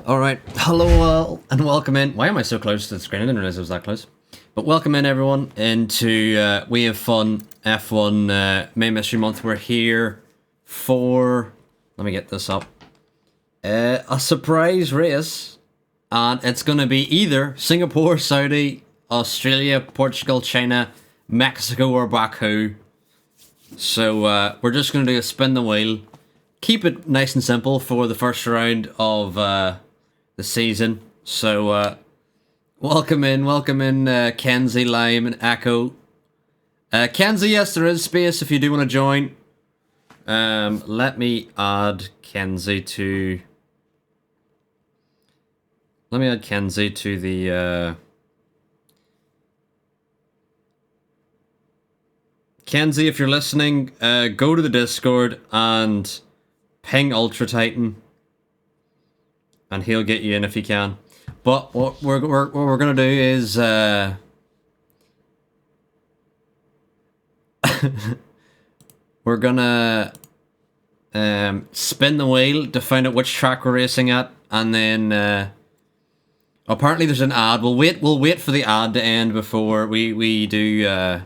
Alright, hello all, and welcome in. Why am I so close to the screen? I didn't realize it was that close. But welcome in everyone into We Have Fun F1 May Mystery Month. We're here for, let me get this up, a surprise race. And it's going to be either Singapore, Saudi, Australia, Portugal, China, Mexico, or Baku. So we're just going to do a spin the wheel. Keep it nice and simple for the first round of the season. So welcome in Kenzie, Lime, and Echo. Kenzie, yes, there is space if you do want to join. Let me add Kenzie to... Let me add Kenzie to the... Kenzie, if you're listening, go to the Discord and ping Ultra Titan, and he'll get you in if he can. But what we're gonna do is we're gonna spin the wheel to find out which track we're racing at, and then apparently there's an ad. We'll wait for the ad to end before we do.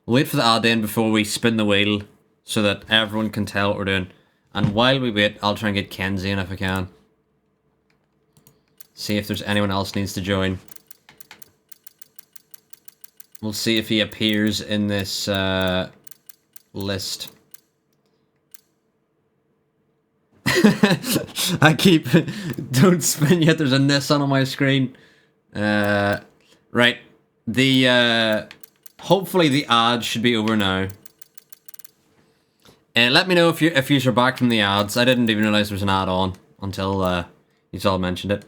We'll wait for the ad to end before we spin the wheel, so that everyone can tell what we're doing. And while we wait, I'll try and get Kenzie in if I can. See if there's anyone else needs to join. We'll see if he appears in this list. I keep... Don't spin yet, there's a Nissan on my screen. Right. The... Hopefully the ad should be over now. Let me know if you're back from the ads. I didn't even realize there was an ad on until you all mentioned it.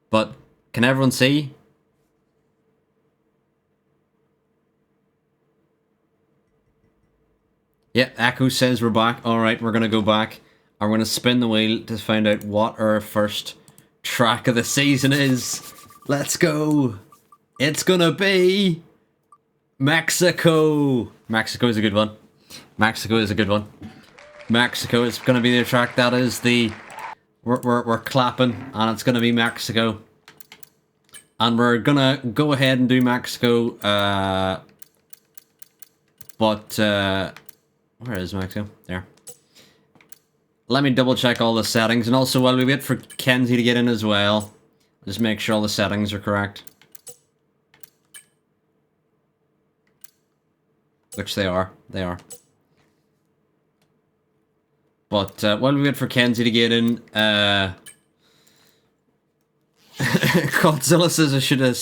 But can everyone see? Yeah, Echo says we're back. Alright, we're gonna go back. And we're gonna spin the wheel to find out what our first track of the season is. Let's go! It's gonna be... Mexico! Mexico is a good one. Mexico is a good one. Mexico is gonna be the track that is the... We're clapping, and it's gonna be Mexico. And we're gonna go ahead and do Mexico, but, where is Mexico? There. Let me double check all the settings, and also while we wait for Kenzie to get in as well, just make sure all the settings are correct. Which they are. They are. But while we wait for Kenzie to get in, Godzilla says I should have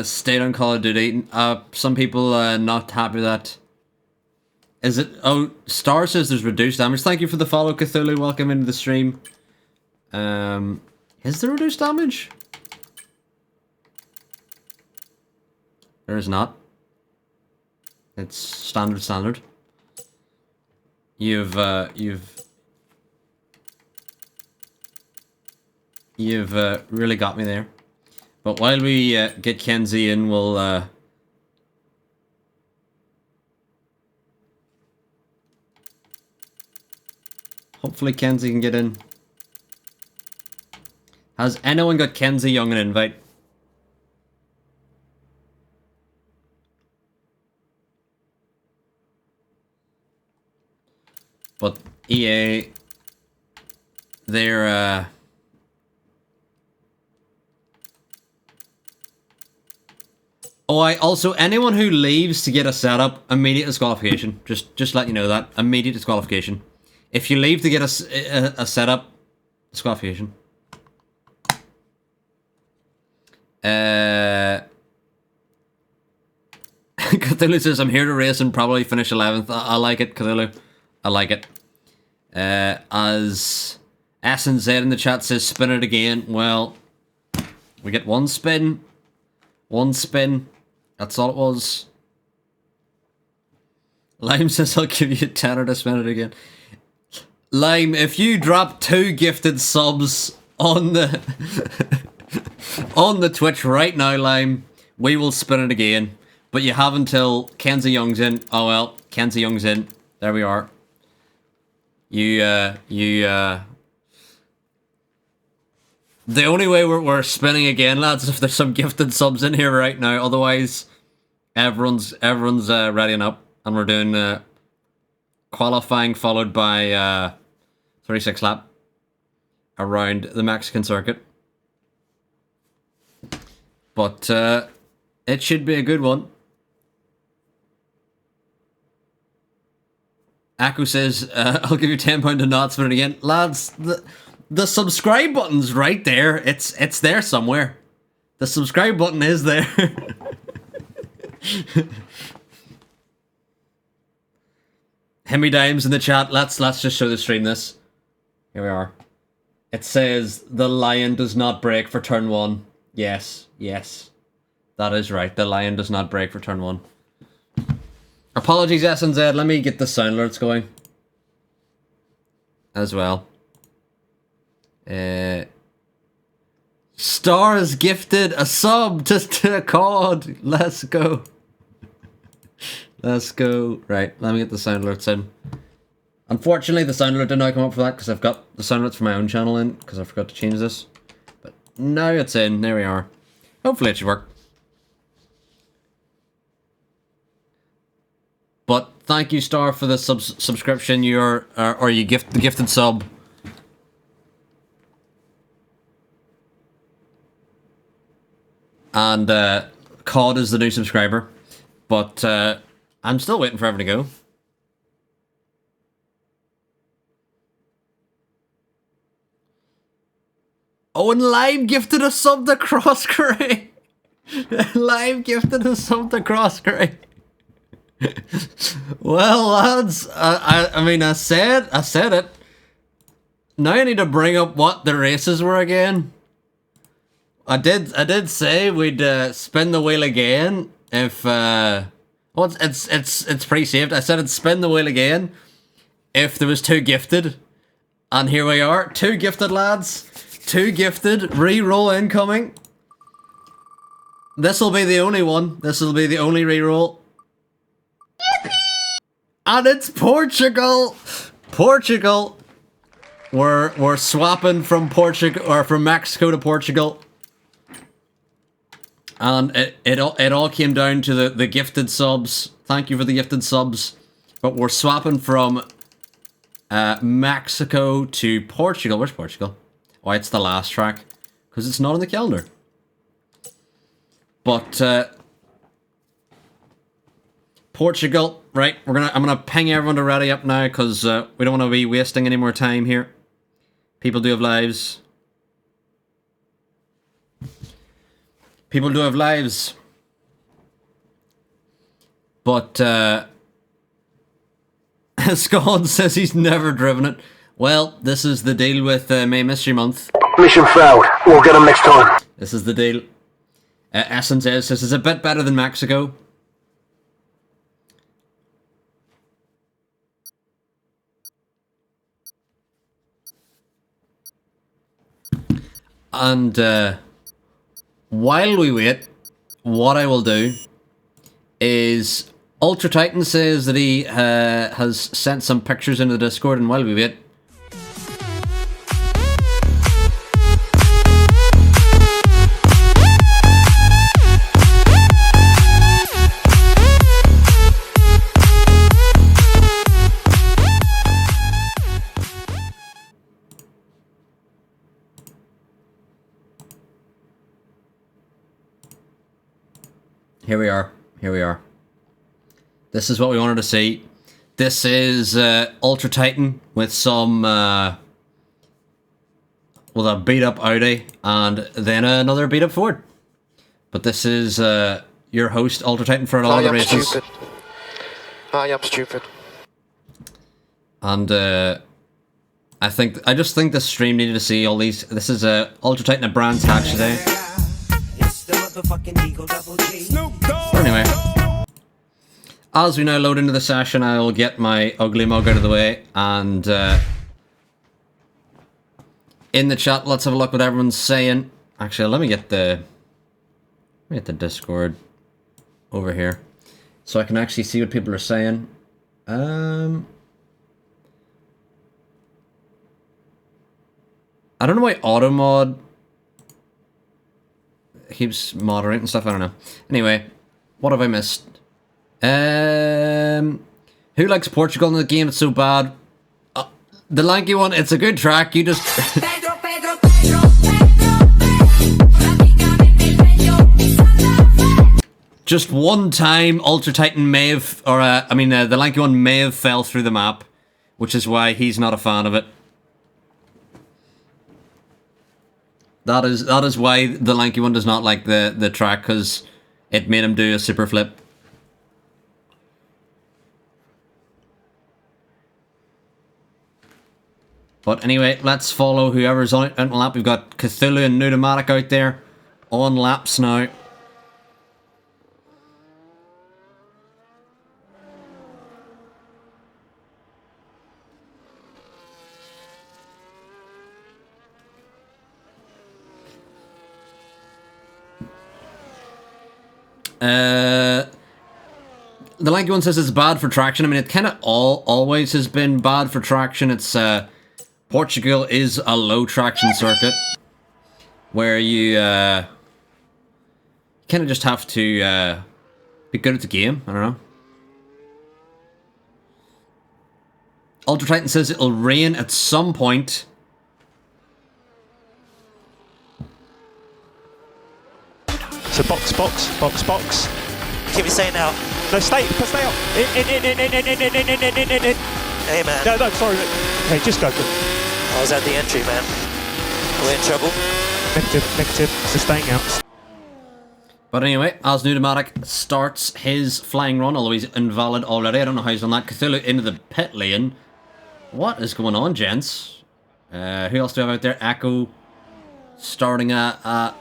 stayed on Call of Duty. Some people not happy with that. Is it? Oh, Star says there's reduced damage. Thank you for the follow, Cthulhu. Welcome into the stream. Is there reduced damage? There is not. It's standard. You've really got me there. But while we get Kenzie in, we'll hopefully Kenzie can get in. Has anyone got Kenzie Young an invite? But EA, they're oh, I also, anyone who leaves to get a setup, immediate disqualification. Just let you know that. Immediate disqualification. If you leave to get a setup, disqualification. Cthulhu says, I'm here to race and probably finish 11th. I like it, Cthulhu. I like it. As SNZ in the chat says, spin it again. Well, we get one spin. One spin. That's all it was. Lime says, I'll give you a tenner to spin it again. Lime, if you drop 2 gifted subs on the on the Twitch right now, Lime, we will spin it again. But you have until Kenzie Young's in. Oh well, Kenzie Young's in. There we are. You The only way we're spinning again, lads, is if there's some gifted subs in here right now. Otherwise, everyone's readying up, and we're doing qualifying followed by 36 lap around the Mexican circuit. But it should be a good one. Akku says, I'll give you £10 to not spin it again. Lads, the subscribe button's right there. It's there somewhere. The subscribe button is there. Hemi Dimes in the chat. Let's just show the stream this. Here we are. It says the lion does not break for turn 1. Yes. That is right. The lion does not break for turn 1. Apologies, SNZ. Let me get the sound alerts going as well. Stars gifted a sub to COD. Let's go. Let's go. Right, let me get the sound alerts in. Unfortunately, the sound alert did not come up for that because I've got the sound alerts for my own channel in because I forgot to change this. But now it's in. There we are. Hopefully it should work. But thank you, Star, for the subscription. The gifted sub. And COD is the new subscriber. But I'm still waiting for everyone to go. Oh, and Live gifted a sub to Crossgray. Live gifted a sub to Crossgray. Well, lads, I mean, I said it. Now I need to bring up what the races were again. I did say we'd spin the wheel again if well, it's pre-saved. I said it'd spin the wheel again if there was 2 gifted, and here we are, 2 gifted, lads. 2 gifted, re-roll incoming. This'll be the only one. This'll be the only re-roll. And it's Portugal! Portugal! We're swapping from Portugal, or from Mexico to Portugal. And it all came down to the gifted subs. Thank you for the gifted subs. But we're swapping from Mexico to Portugal. Where's Portugal? Oh, it's the last track. Because it's not on the calendar. But Portugal, right? I'm gonna ping everyone to ready up now because we don't want to be wasting any more time here. People do have lives. People do have lives. But Scott says he's never driven it. Well, this is the deal with May Mystery Month. Mission failed. We'll get him next time. This is the deal. Essence says this is a bit better than Mexico. And while we wait, what I will do is Ultra Titan says that he has sent some pictures into the Discord, and while we wait, here we are. Here we are. This is what we wanted to see. This is Ultra Titan with some with a beat up Audi and then another beat up Ford. But this is your host Ultra Titan for a lot of the races. Stupid. I am stupid. And I just think the stream needed to see all these. This is Ultra Titan at Brands Hatch today. Anyway, as we now load into the session, I'll get my ugly mug out of the way, and in the chat, let's have a look what everyone's saying. Actually, let me get the Discord over here, so I can actually see what people are saying. I don't know why Automod keeps moderating stuff. I don't know. Anyway, what have I missed? Who likes Portugal in the game? It's so bad. The lanky one. It's a good track. You just. Just one time, Ultra Titan may have, or the lanky one may have fell through the map, which is why he's not a fan of it. That is why the lanky one does not like the track, because it made him do a super flip. But anyway, let's follow whoever's on the lap. We've got Cthulhu and Nudomatic out there on laps now. The lanky one says it's bad for traction. I mean, it kind of always has been bad for traction. It's Portugal is a low traction circuit where you kind of just have to be good at the game. I don't know. Ultra Titan says it'll rain at some point. So box. Keep it saying out. No, stay up. In. Hey, man. No, sorry. Hey, just go. I was at the entry, man. We're in trouble. Negative. So staying out. But anyway, as Nudomatic starts his flying run, although he's invalid already. I don't know how he's done that. Cthulhu into the pit lane. What is going on, gents? Who else do we have out there? Echo starting a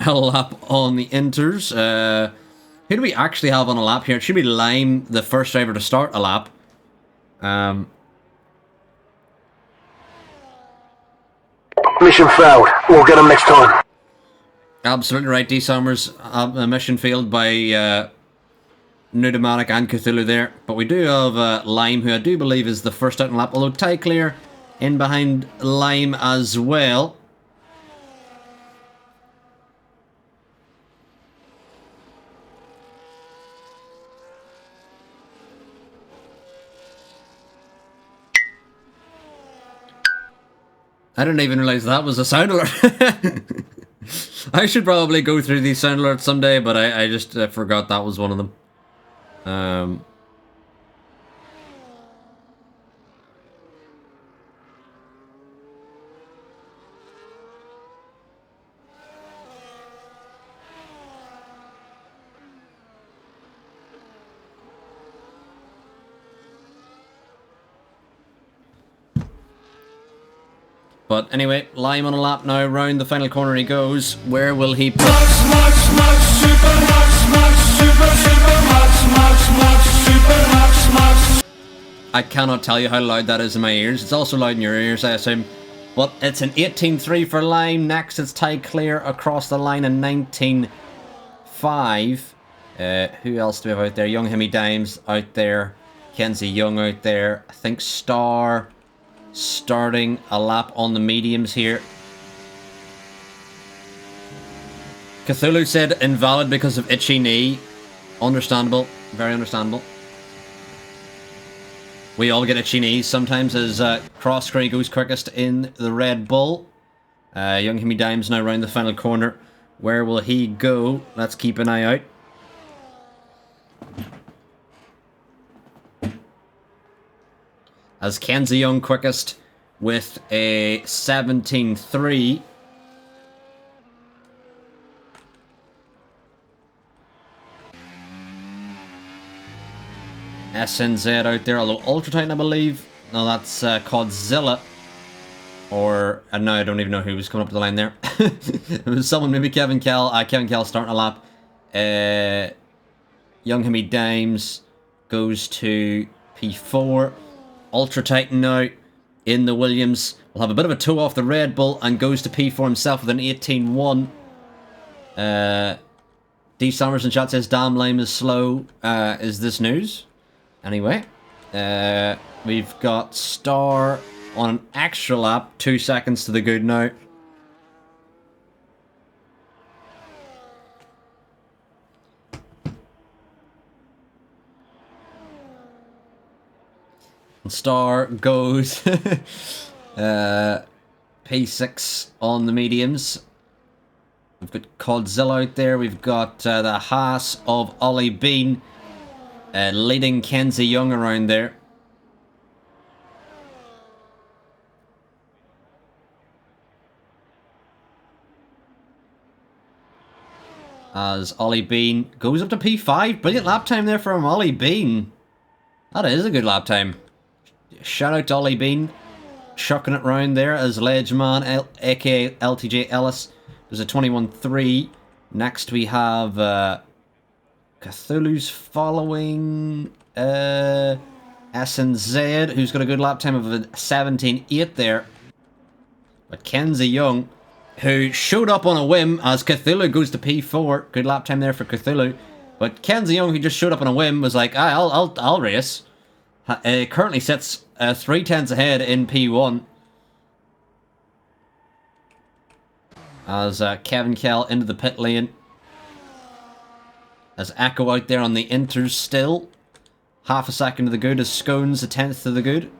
lap on the inters. Who do we actually have on a lap here? It should be Lime, the first driver to start a lap. Mission failed. We'll get him next time. Absolutely right, D. Summers. A mission failed by Nudomatic and Cthulhu there. But we do have Lime, who I do believe is the first out on lap. Although Ty Clear in behind Lime as well. I didn't even realize that was a sound alert. I should probably go through these sound alerts someday, but I just forgot that was one of them. But anyway, Lime on a lap now, round the final corner he goes. Where will he put... I cannot tell you how loud that is in my ears. It's also loud in your ears, I assume. But it's an 18-3 for Lime. Next, it's Ty Clear across the line in 19-5. Who else do we have out there? Young Hemi Dimes out there. Kenzie Young out there. I think Star... starting a lap on the mediums here. Cthulhu said invalid because of itchy knee. Understandable. Very understandable. We all get itchy knees sometimes as Crosscray goes quickest in the Red Bull. Young Hemi Dimes now round the final corner. Where will he go? Let's keep an eye out. As Kenzie Young quickest with a 17-3. SNZ out there, although Ultra Titan, I believe. No, that's Codzilla. Or, no, I don't even know who was coming up to the line there. It was someone, maybe Kevin Kell. Kevin Kell starting a lap. Young Hemi Dimes goes to P4. Ultra Titan now in the Williams will have a bit of a toe off the Red Bull and goes to P4 himself with an 18-1. D. Summers in chat says, damn, Lime is slow. Is this news? Anyway, we've got Star on an extra lap. 2 seconds to the good now. And Star goes P6 on the mediums. We've got Codzilla out there. We've got the Haas of Ollie Bean leading Kenzie Young around there. As Ollie Bean goes up to P5. Brilliant lap time there from Ollie Bean. That is a good lap time. Shout out to Ollie Bean. Chucking it round there as Ledgeman, aka LTJ Ellis. There's a 21.3. Next we have Cthulhu's following SNZ, who's got a good lap time of a 17.8 there. But Kenzie Young, who showed up on a whim as Cthulhu goes to P4. Good lap time there for Cthulhu. But Kenzie Young, who just showed up on a whim, was like, I'll race. Currently sits 3/10 ahead in P1. As Kevin Kell into the pit lane. As Echo out there on the inters still. Half a second to the good as Scones a 10th to the good.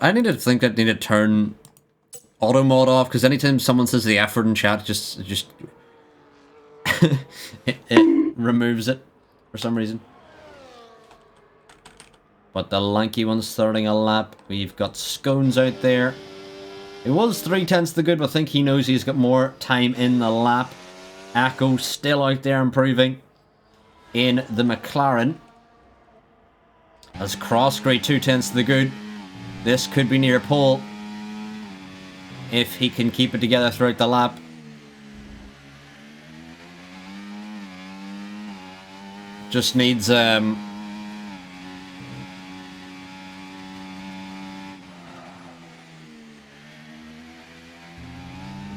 I need to think that I need to turn auto mode off, because anytime someone says the F word in chat, it removes it for some reason. But the lanky one's starting a lap. We've got Scones out there. It was 3/10 the good, but I think he knows he's got more time in the lap. Echo still out there improving in the McLaren. As Crossgrey 2/10 the good. This could be near pole if he can keep it together throughout the lap. Just needs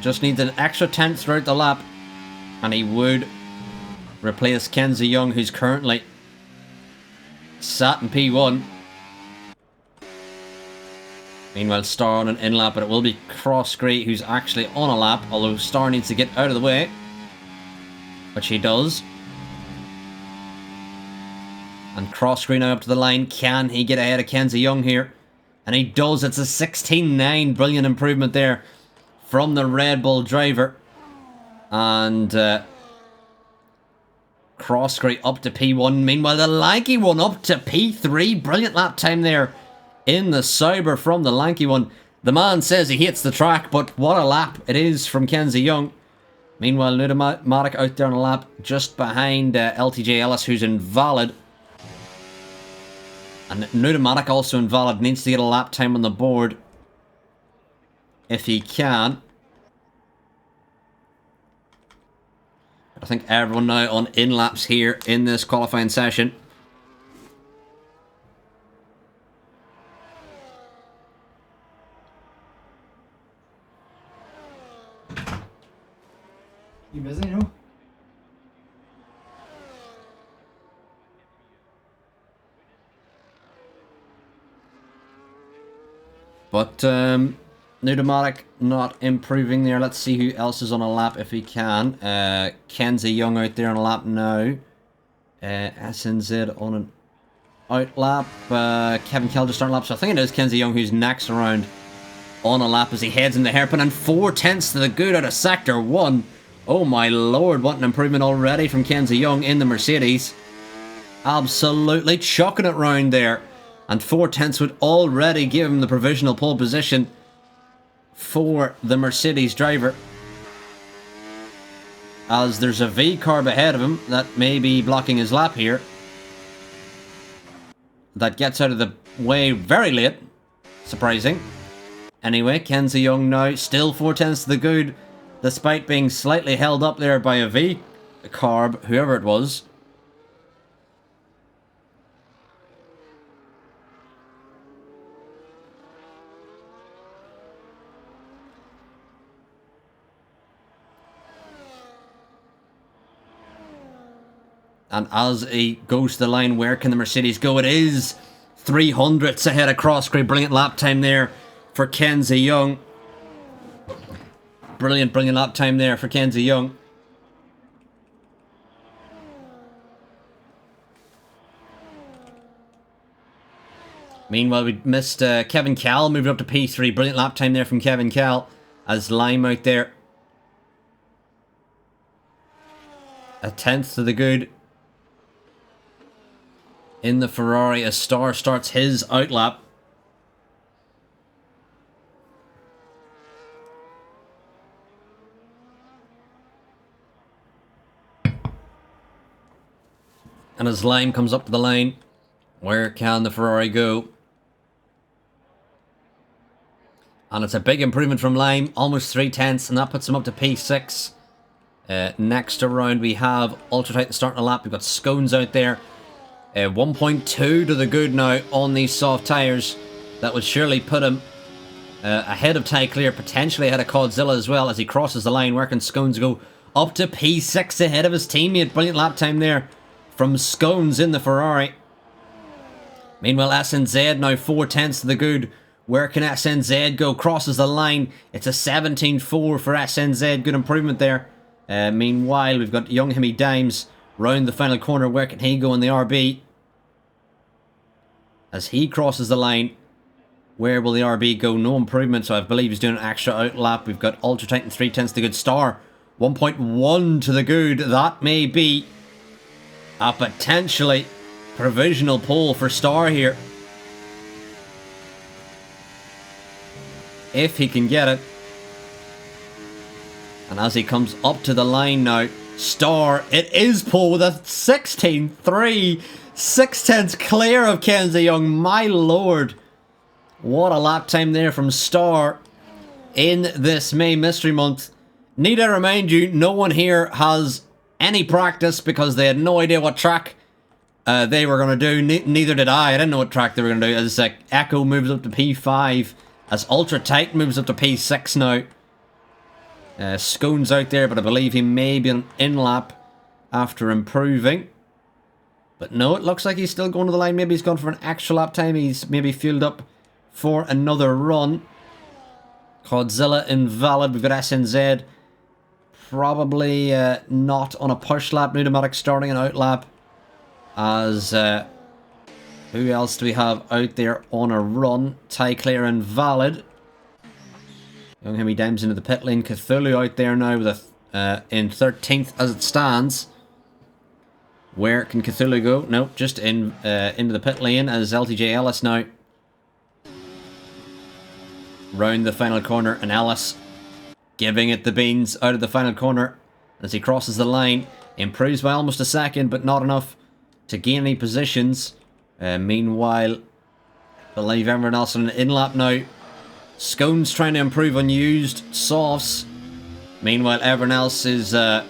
just needs an extra 10th throughout the lap, and he would replace Kenzie Young, who's currently sat in P1. Meanwhile, Star on an in-lap, but it will be Crossgrey who's actually on a lap, although Star needs to get out of the way, which he does. And Crossgrey now up to the line. Can he get ahead of Kenzie Young here? And he does. It's a 16.9. Brilliant improvement there from the Red Bull driver. And Crossgrey up to P1. Meanwhile, the lanky one up to P3. Brilliant lap time there in the Sauber from the lanky one. The man says he hates the track, but what a lap it is from Kenzie Young. Meanwhile, Pneumatic out there on a lap just behind LTJ Ellis, who's invalid. And Pneumatic also invalid, needs to get a lap time on the board if he can. I think everyone now on in-laps here in this qualifying session. You busy, no? But Pneumatic not improving there. Let's see who else is on a lap if he can. Kenzie Young out there on a lap now. SNZ on an out lap. Kevin Kell just on a lap. So I think it is Kenzie Young who's next around on a lap as he heads into hairpin. And 4/10 to the good out of Sector 1. Oh my lord, what an improvement already from Kenzie Young in the Mercedes. Absolutely chucking it round there. And 4/10 would already give him the provisional pole position for the Mercedes driver. As there's a V-carb ahead of him that may be blocking his lap here. That gets out of the way very late. Surprising. Anyway, Kenzie Young now still 4/10 to the good, despite being slightly held up there by a V-carb, whoever it was. And as he goes to the line, where can the Mercedes go? It is 300ths ahead of Crossgrey. Brilliant lap time there for Kenzie Young. Brilliant, brilliant lap time there for Kenzie Young. Meanwhile, we missed Kevin Cal moving up to P3. Brilliant lap time there from Kevin Cal as Lime out there. A 10th to the good. In the Ferrari as Star starts his outlap. And as Lime comes up to the line, where can the Ferrari go? And it's a big improvement from Lime, almost 3/10, and that puts him up to P6. Next around we have Ultra Titan starting a lap. We've got Scones out there. 1.2 to the good now on these soft tyres. That would surely put him ahead of Ty Clear, potentially ahead of Codzilla as well as he crosses the line. Where can Scones go? Up to P6 ahead of his teammate. Brilliant lap time there from Scones in the Ferrari. Meanwhile, SNZ now 4/10 to the good. Where can SNZ go? Crosses the line. It's a 17.4 for SNZ. Good improvement there. Meanwhile, we've got Young Hemi Dimes round the final corner. Where can he go in the RB? As he crosses the line, where will the RB go? No improvement, so I believe he's doing an extra outlap. We've got Ultra Titan 3/10 to the good. Star 1.1 to the good. That may be a potentially provisional pole for Star here. If he can get it. And as he comes up to the line now, Star, it is pole with a 16.3. 6/10 clear of Kenzie Young. My lord. What a lap time there from Star in this May Mystery Month. Need I remind you, no one here has any practice because they had no idea what track they were going to do. Neither did I. I didn't know what track they were going to do. As Echo moves up to P5. As Ultra Titan moves up to P6 now. Scones out there, but I believe he may be an in-lap after improving. But no, it looks like he's still going to the line. Maybe he's gone for an extra lap time. He's maybe fueled up for another run. Codzilla invalid. We've got SNZ. Probably not on a push lap. Pneumatic starting an out lap. As... who else do we have out there on a run? Ty Clear invalid. Young Hemi Dimes into the pit lane. Cthulhu out there now with in 13th as it stands. Where can Cthulhu go? Nope, just into the pit lane as LTJ Ellis now. Round the final corner and Ellis giving it the beans out of the final corner. As he crosses the line. Improves by almost a second, but not enough to gain any positions. Meanwhile, I believe everyone else on an in-lap now. Scones trying to improve on used softs. Meanwhile, everyone else is on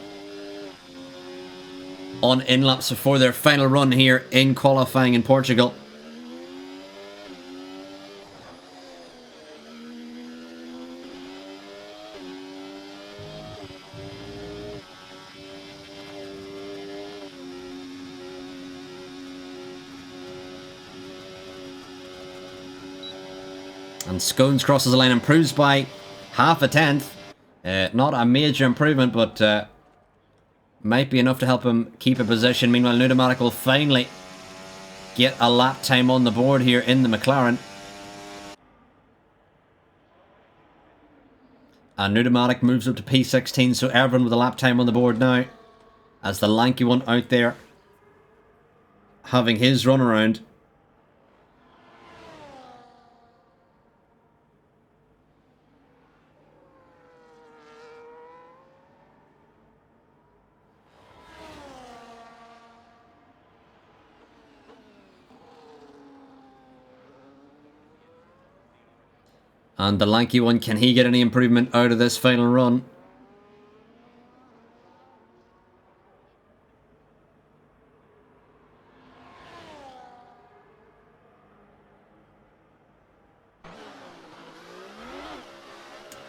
in-laps before their final run here in qualifying in Portugal. And Scones crosses the line, improves by half a tenth. Not a major improvement, but might be enough to help him keep a position. Meanwhile, Pneumatic will finally get a lap time on the board here in the McLaren. And Pneumatic moves up to P16, so everyone with a lap time on the board now. As the lanky one out there having his run around. And the lanky one, can he get any improvement out of this final run?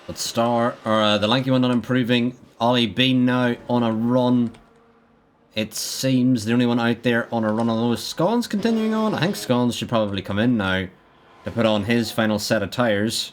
But Star, or the lanky one not improving. Ollie Bean now on a run. It seems the only one out there on a run. Although Scones continuing on. I think Scones should probably come in now to put on his final set of tyres.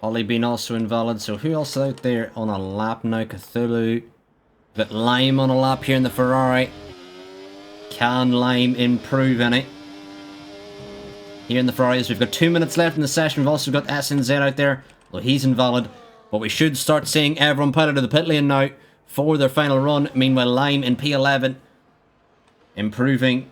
Ollie Bean also invalid. So who else out there on a lap now? Cthulhu. Got Lime on a lap here in the Ferrari. Can Lime improve any? Here in the Ferraris, we've got 2 minutes left in the session. We've also got SNZ out there. Well, he's invalid. But we should start seeing everyone put out of the pit lane now for their final run. Meanwhile, Lime in P11 improving.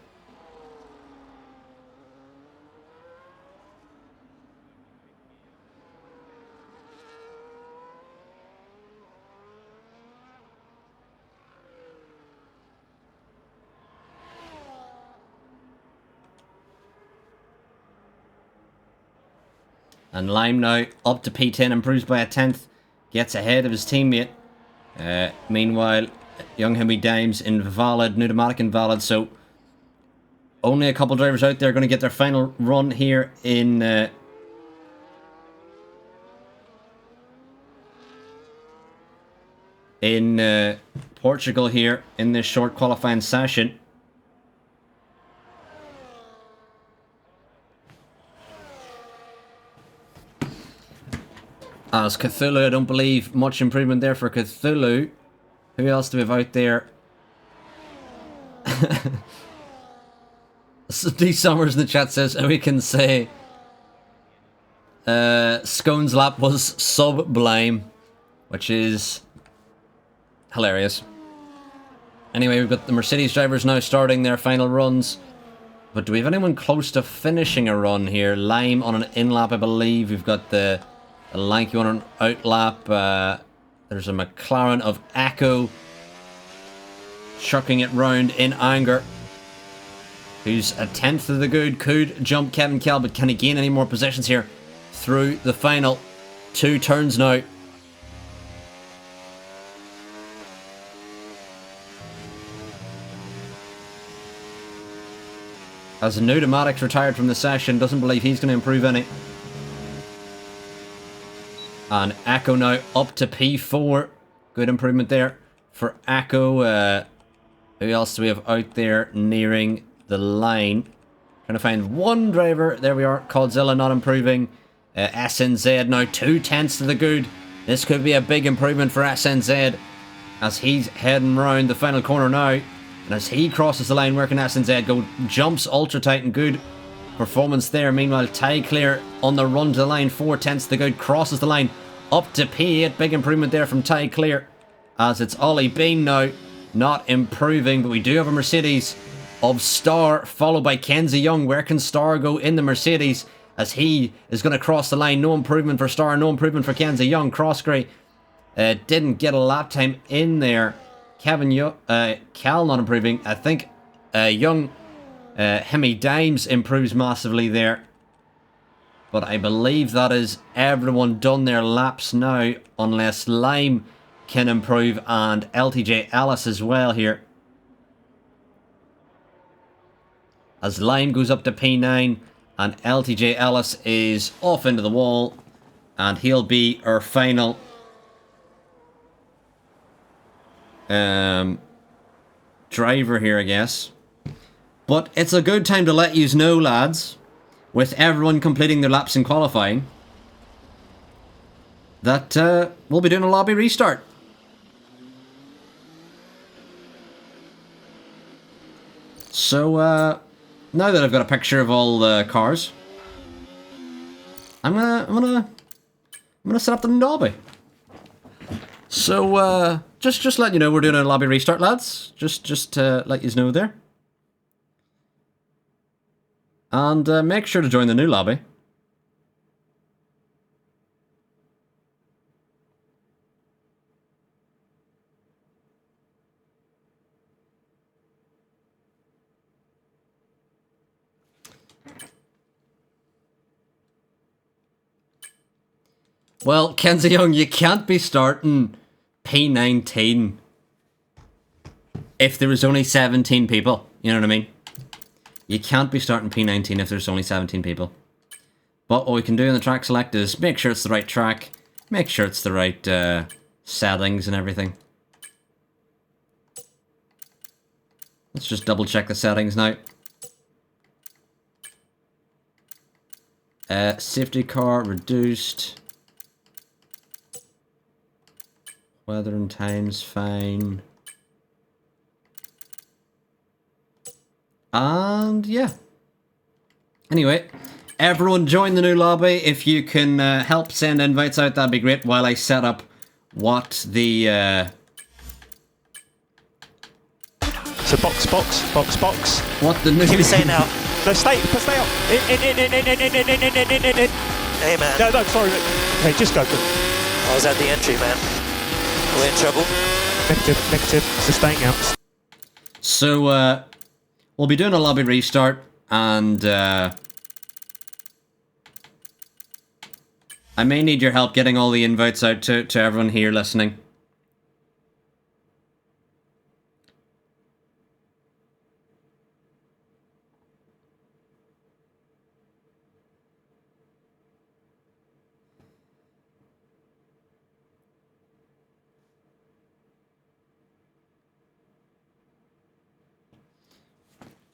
And Lime now up to P10, improves by a 10th, gets ahead of his teammate. Meanwhile, Young Hemi Dimes invalid, Pneumatic invalid, so only a couple drivers out there are going to get their final run here in Portugal here in this short qualifying session. As Cthulhu, I don't believe much improvement there for Cthulhu. Who else do we have out there? D Summers in the chat says, we can say Scone's lap was sublime, which is hilarious. Anyway, we've got the Mercedes drivers now starting their final runs. But do we have anyone close to finishing a run here? Lime on an in-lap, I believe. We've got the lanky one on an out-lap. There's a McLaren of Echo chucking it round in anger. Who's a 10th of the good. Could jump Kevin Kell, but can he gain any more positions here through the final 2 turns now? As Pneumatic's retired from the session, doesn't believe he's going to improve any. And Echo now up to P4. Good improvement there for Echo. Who else do we have out there nearing the line? Trying to find one driver. There we are. Godzilla not improving. SNZ now 2/10 to the good. This could be a big improvement for SNZ as he's heading round the final corner now. And as he crosses the line, where can SNZ go? Jumps ultra tight and good performance there. Meanwhile, Ty Clear on the run to the line, 4/10 to the good, crosses the line up to P8. Big improvement there from Ty Clear. As it's Ollie Bean now, not improving, but we do have a Mercedes of Star, followed by Kenzie Young. Where can Star go in the Mercedes? As he is going to cross the line. No improvement for Star, no improvement for Kenzie Young. Crossgrey didn't get a lap time in there. Cal not improving. I think Young Hemi Dimes improves massively there. But I believe that is everyone done their laps now, unless Lime can improve and LTJ Ellis as well here. As Lime goes up to P9 and LTJ Ellis is off into the wall, and he'll be our final driver here, I guess. But it's a good time to let yous know, lads, with everyone completing their laps in qualifying, that we'll be doing a lobby restart. So now that I've got a picture of all the cars, I'm gonna set up the lobby. So just letting you know we're doing a lobby restart, lads. Just to let you know there. And make sure to join the new lobby. Well, Kenzie Young, you can't be starting P19 if there was only 17 people. You know what I mean? You can't be starting P19 if there's only 17 people. But what we can do in the track select is make sure it's the right track, make sure it's the right settings and everything. Let's just double check the settings now. Safety car reduced. Weather and time's fine. And yeah. Anyway, everyone join the new lobby. If you can help send invites out, that'd be great while I set up what the... So box. What the new... Keep it saying out. No, stay out. In. Hey, man. No, sorry. Okay, just go. I was at the entry, man. We're in trouble. Negative. So staying out. So, we'll be doing a lobby restart, and, I may need your help getting all the invites out to everyone here listening.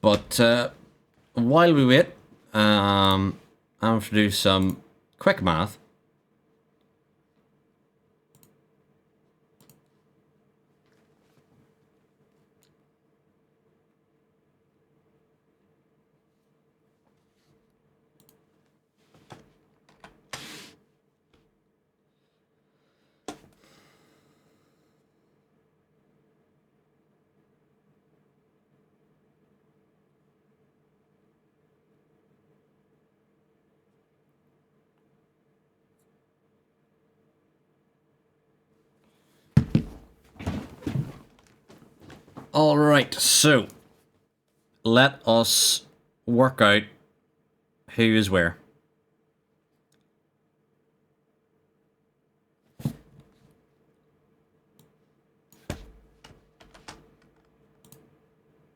But, while we wait, I'm going to do some quick math. Alright, so let us work out who is where.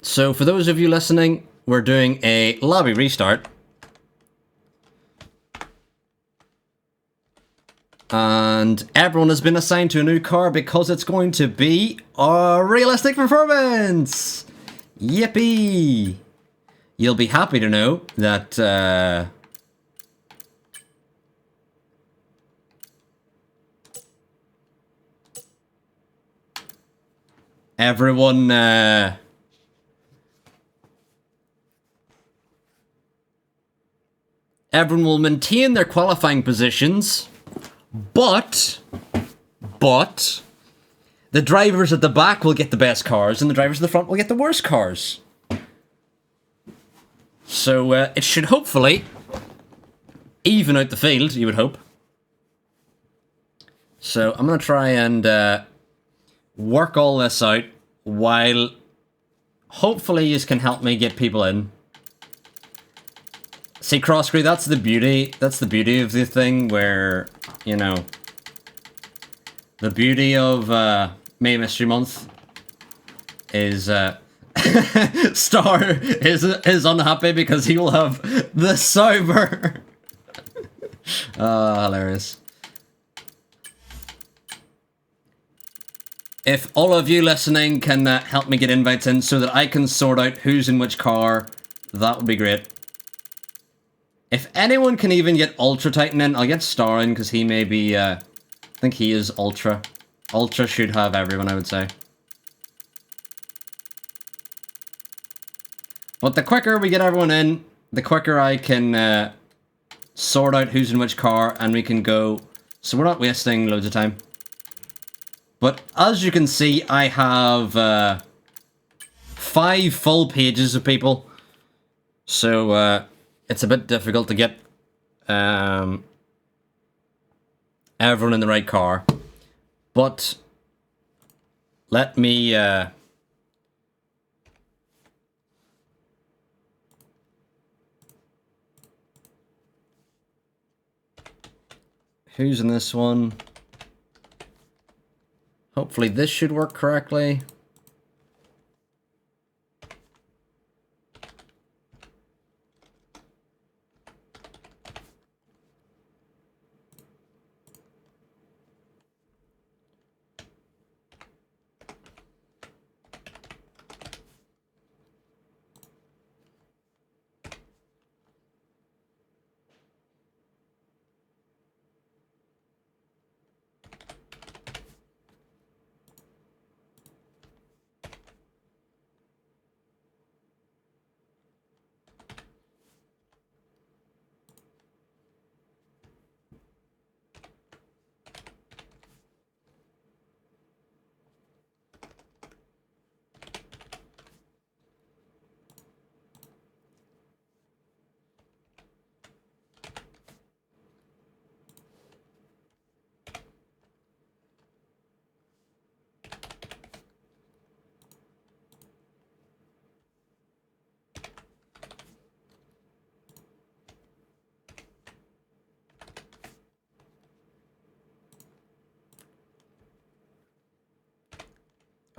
So for those of you listening, we're doing a lobby restart. And everyone has been assigned to a new car because it's going to be a realistic performance! Yippee! You'll be happy to know that, everyone, everyone will maintain their qualifying positions. But the drivers at the back will get the best cars, and the drivers at the front will get the worst cars. So it should hopefully even out the field, you would hope. So I'm going to try and work all this out while hopefully you can help me get people in. See, cross crew, that's the beauty of the thing where, you know, the beauty of May Mystery Month is Star is unhappy because he will have the Sauber. Hilarious. If all of you listening can help me get invites in so that I can sort out who's in which car, that would be great. If anyone can even get Ultra Titan in, I'll get Star in because he may be, I think he is Ultra. Ultra should have everyone, I would say. But the quicker we get everyone in, the quicker I can sort out who's in which car and we can go. So we're not wasting loads of time. But as you can see, I have 5 full pages of people. So, it's a bit difficult to get everyone in the right car. But let me who's in this one? Hopefully this should work correctly.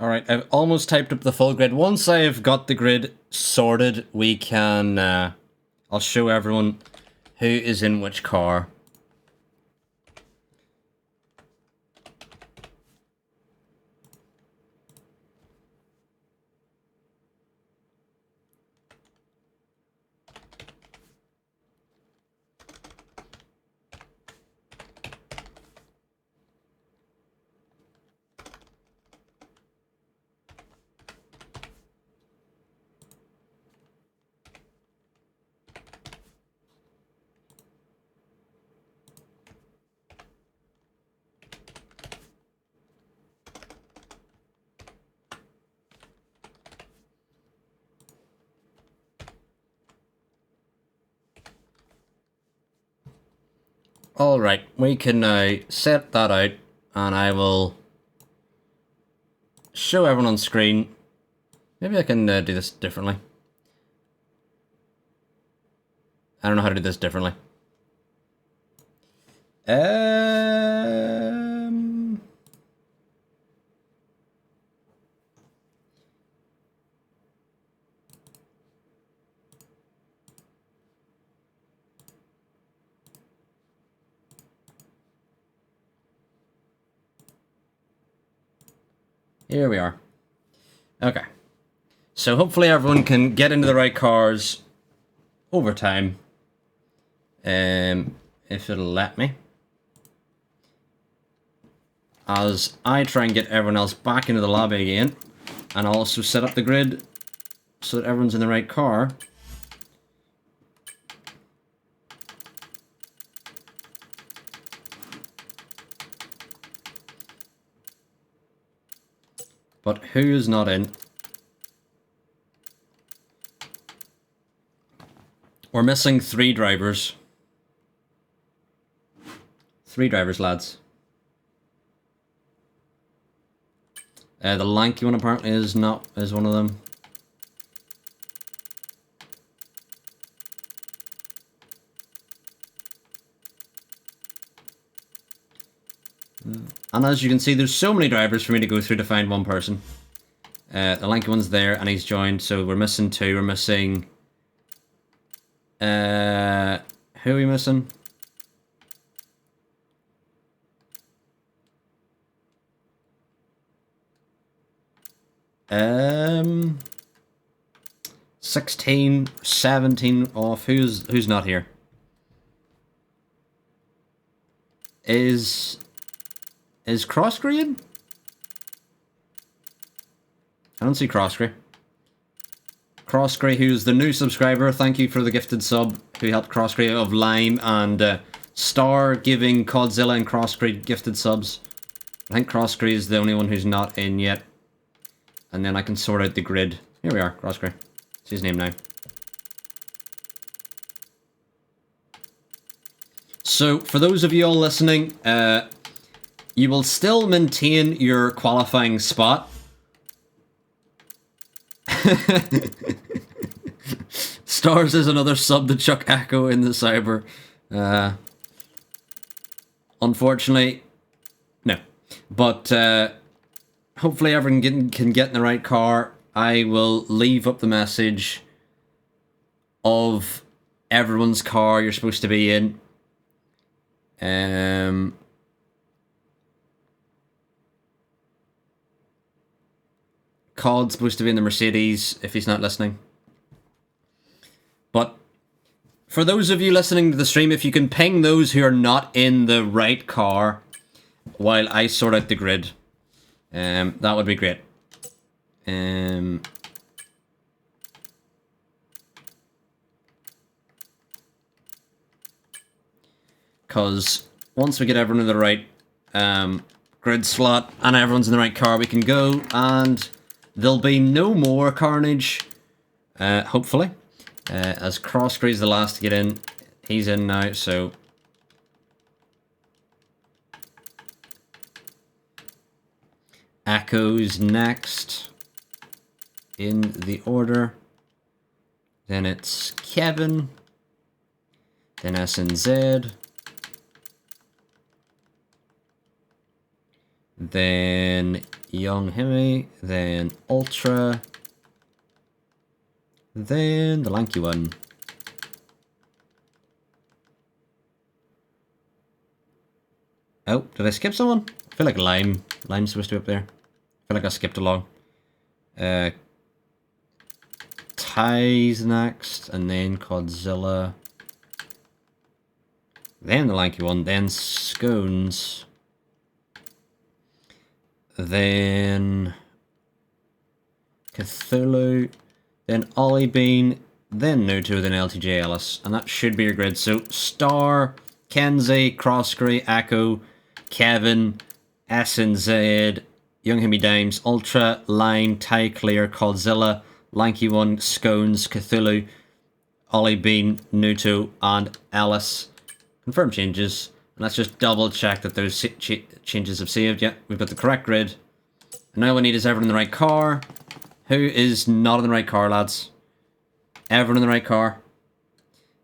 Alright, I've almost typed up the full grid. Once I've got the grid sorted, we can, I'll show everyone who is in which car. Alright, we can now set that out, and I will show everyone on screen. Maybe I can do this differently. I don't know how to do this differently. Here we are. Okay. So hopefully everyone can get into the right cars over time. If it'll let me. As I try and get everyone else back into the lobby again. And also set up the grid so that everyone's in the right car. But who is not in? We're missing 3 drivers. 3 drivers, lads. The lanky one apparently is one of them. And as you can see, there's so many drivers for me to go through to find one person. The lanky one's there, and he's joined, so we're missing 2. We're missing... who are we missing? Um... 16, 17 off. Who's not here? Is Crossgrey in? I don't see Crossgrey. Crossgrey, who's the new subscriber, thank you for the gifted sub, who helped Crossgrey of Lime and Star giving Codzilla and Crossgrey gifted subs. I think Crossgrey is the only one who's not in yet. And then I can sort out the grid. Here we are, Crossgrey. It's his name now. So, for those of you all listening, you will still maintain your qualifying spot. Stars is another sub to Chuck Echo in the cyber. Unfortunately, no. But hopefully everyone can get in the right car. I will leave up the message of everyone's car you're supposed to be in. COD's supposed to be in the Mercedes, if he's not listening. But for those of you listening to the stream, if you can ping those who are not in the right car while I sort out the grid, that would be great. Because once we get everyone in the right grid slot and everyone's in the right car, we can go, and there'll be no more carnage, hopefully. As Crossgray's the last to get in. He's in now, so... Echo's next in the order. Then it's Kevin. Then SNZ. Then Young Hemi, then Ultra, then the lanky one. Oh, did I skip someone? I feel like Lime's supposed to be up there. I feel like I skipped along. Ty's next, and then Godzilla. Then the lanky one, then Scones. Then Cthulhu, then Ollie Bean, then Nuto, then LTJ Ellis. And that should be your grid. So Star, Kenzie, Crossgrey, Echo, Kevin, SNZ, Young Hemi Dimes, Ultra, Line, Ty Clear, Godzilla, Lanky One, Scones, Cthulhu, Ollie Bean, Nuto, and Ellis. Confirm changes. And let's just double check that those changes have saved. Yeah, we've got the correct grid. And now we need is everyone in the right car. Who is not in the right car, lads? Everyone in the right car.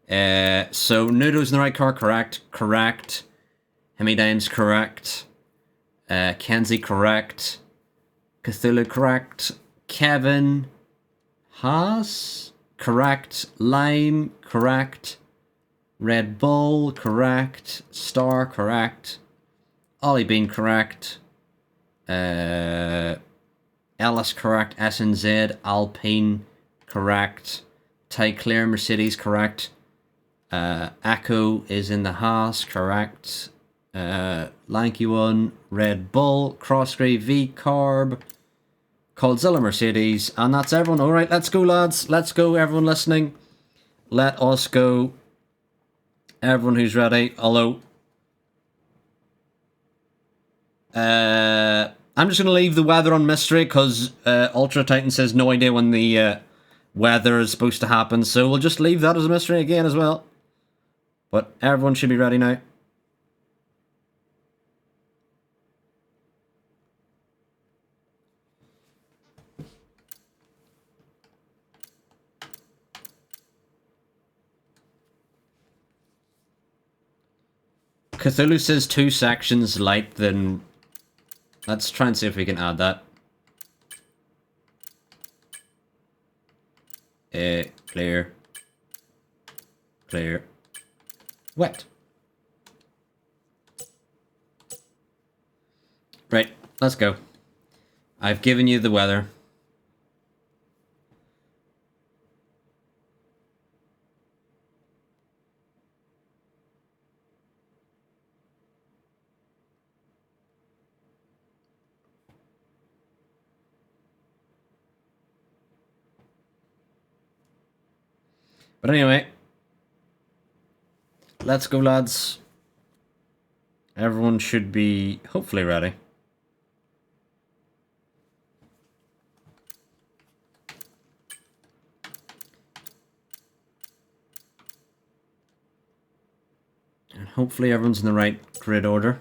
So Nudo's in the right car, correct. Correct. Hemi Dimes, correct. Kenzie, correct. Cthulhu, correct. Kevin, Haas, correct. Lime, correct. Red Bull, correct. Star, correct. Ollie Bean, correct. Ellis, correct. SNZ, Alpine, correct. Ty Clear, Mercedes, correct. Echo is in the Haas, correct. Lanky One, Red Bull, Crossgrey, V Carb, Godzilla, Mercedes, and that's everyone. Alright, let's go, lads. Let's go, everyone listening. Let us go. Everyone who's ready, although I'm just going to leave the weather on mystery because Ultra Titan says no idea when the weather is supposed to happen, so we'll just leave that as a mystery again as well. But everyone should be ready now. Cthulhu says 2 sections light, then let's try and see if we can add that. Clear. Clear. Wet. Right, let's go. I've given you the weather. But anyway, let's go, lads. Everyone should be hopefully ready. And hopefully everyone's in the right grid order.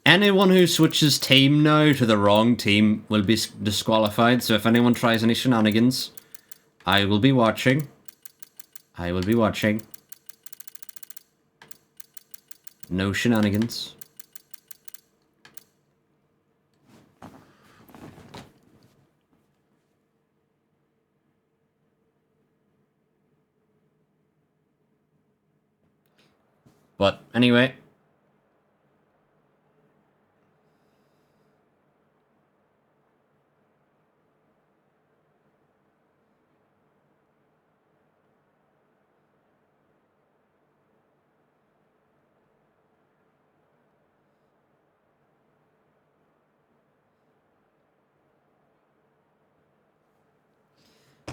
Anyone who switches team now to the wrong team will be disqualified, so if anyone tries any shenanigans, I will be watching. I will be watching. No shenanigans. But anyway.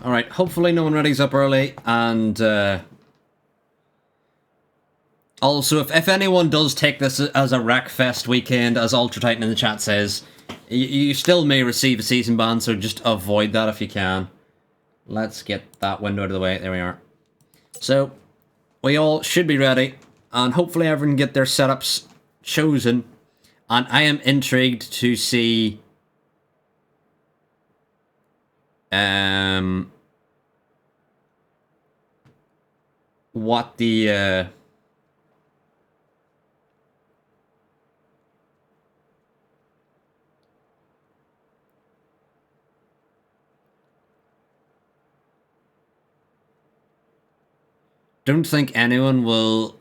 Alright, hopefully no one ready's up early, and also, if anyone does take this as a Wreckfest weekend, as Ultra Titan in the chat says, you still may receive a season ban, so just avoid that if you can. Let's get that window out of the way. There we are. So, we all should be ready, and hopefully everyone get their setups chosen. And I am intrigued to see what the don't think anyone will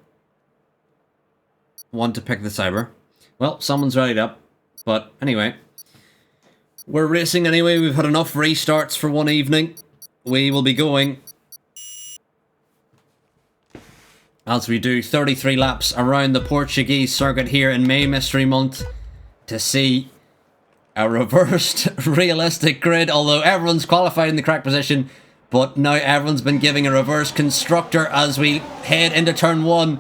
want to pick the Cyber. Well, someone's rallied up. But anyway, we're racing anyway. We've had enough restarts for one evening. We will be going as we do 33 laps around the Portuguese circuit here in May Mystery Month to see a reversed realistic grid, although everyone's qualified in the correct position, but now everyone's been giving a reverse constructor as we head into turn 1.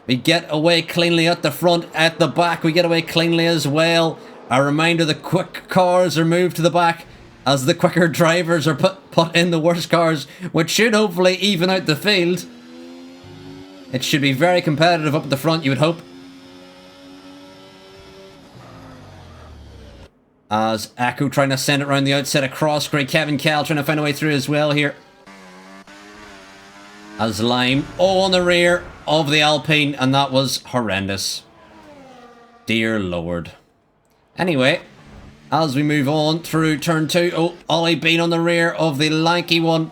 We get away cleanly at the front, at the back we get away cleanly as well. A reminder, the quick cars are moved to the back as the quicker drivers are put in the worst cars, which should hopefully even out the field. It should be very competitive up at the front, you would hope. As Akko trying to send it around the outside of Crossgrey. Kevin Kell trying to find a way through as well here. As Lime, on the rear of the Alpine, and that was horrendous. Dear Lord. Anyway, as we move on through turn 2, Ollie Bean on the rear of the lanky one.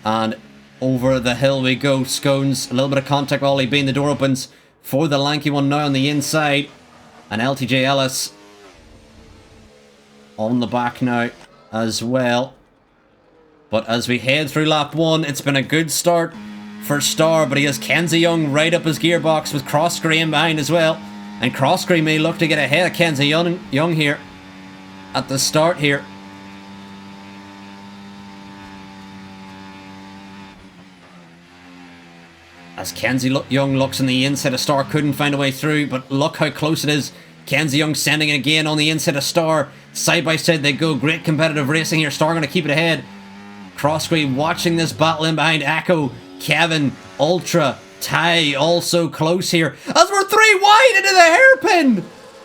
And over the hill we go. Scones, a little bit of contact with Ollie Bean. The door opens for the lanky one now on the inside. And LTJ Ellis on the back now as well. But as we head through lap 1, it's been a good start for Star, but he has Kenzie Young right up his gearbox with Crossgrey in behind as well. And Crossgrey may look to get ahead of Kenzie Young here at the start here. As Kenzie Young looks on the inside of Star, couldn't find a way through, but look how close it is. Kenzie Young sending it again on the inside of Star. Side by side they go. Great competitive racing here. Star going to keep it ahead. Crossgrey watching this battle in behind. Akko, Kevin, Ultra, Ty also close here. As we're 3 wide into the hairpin.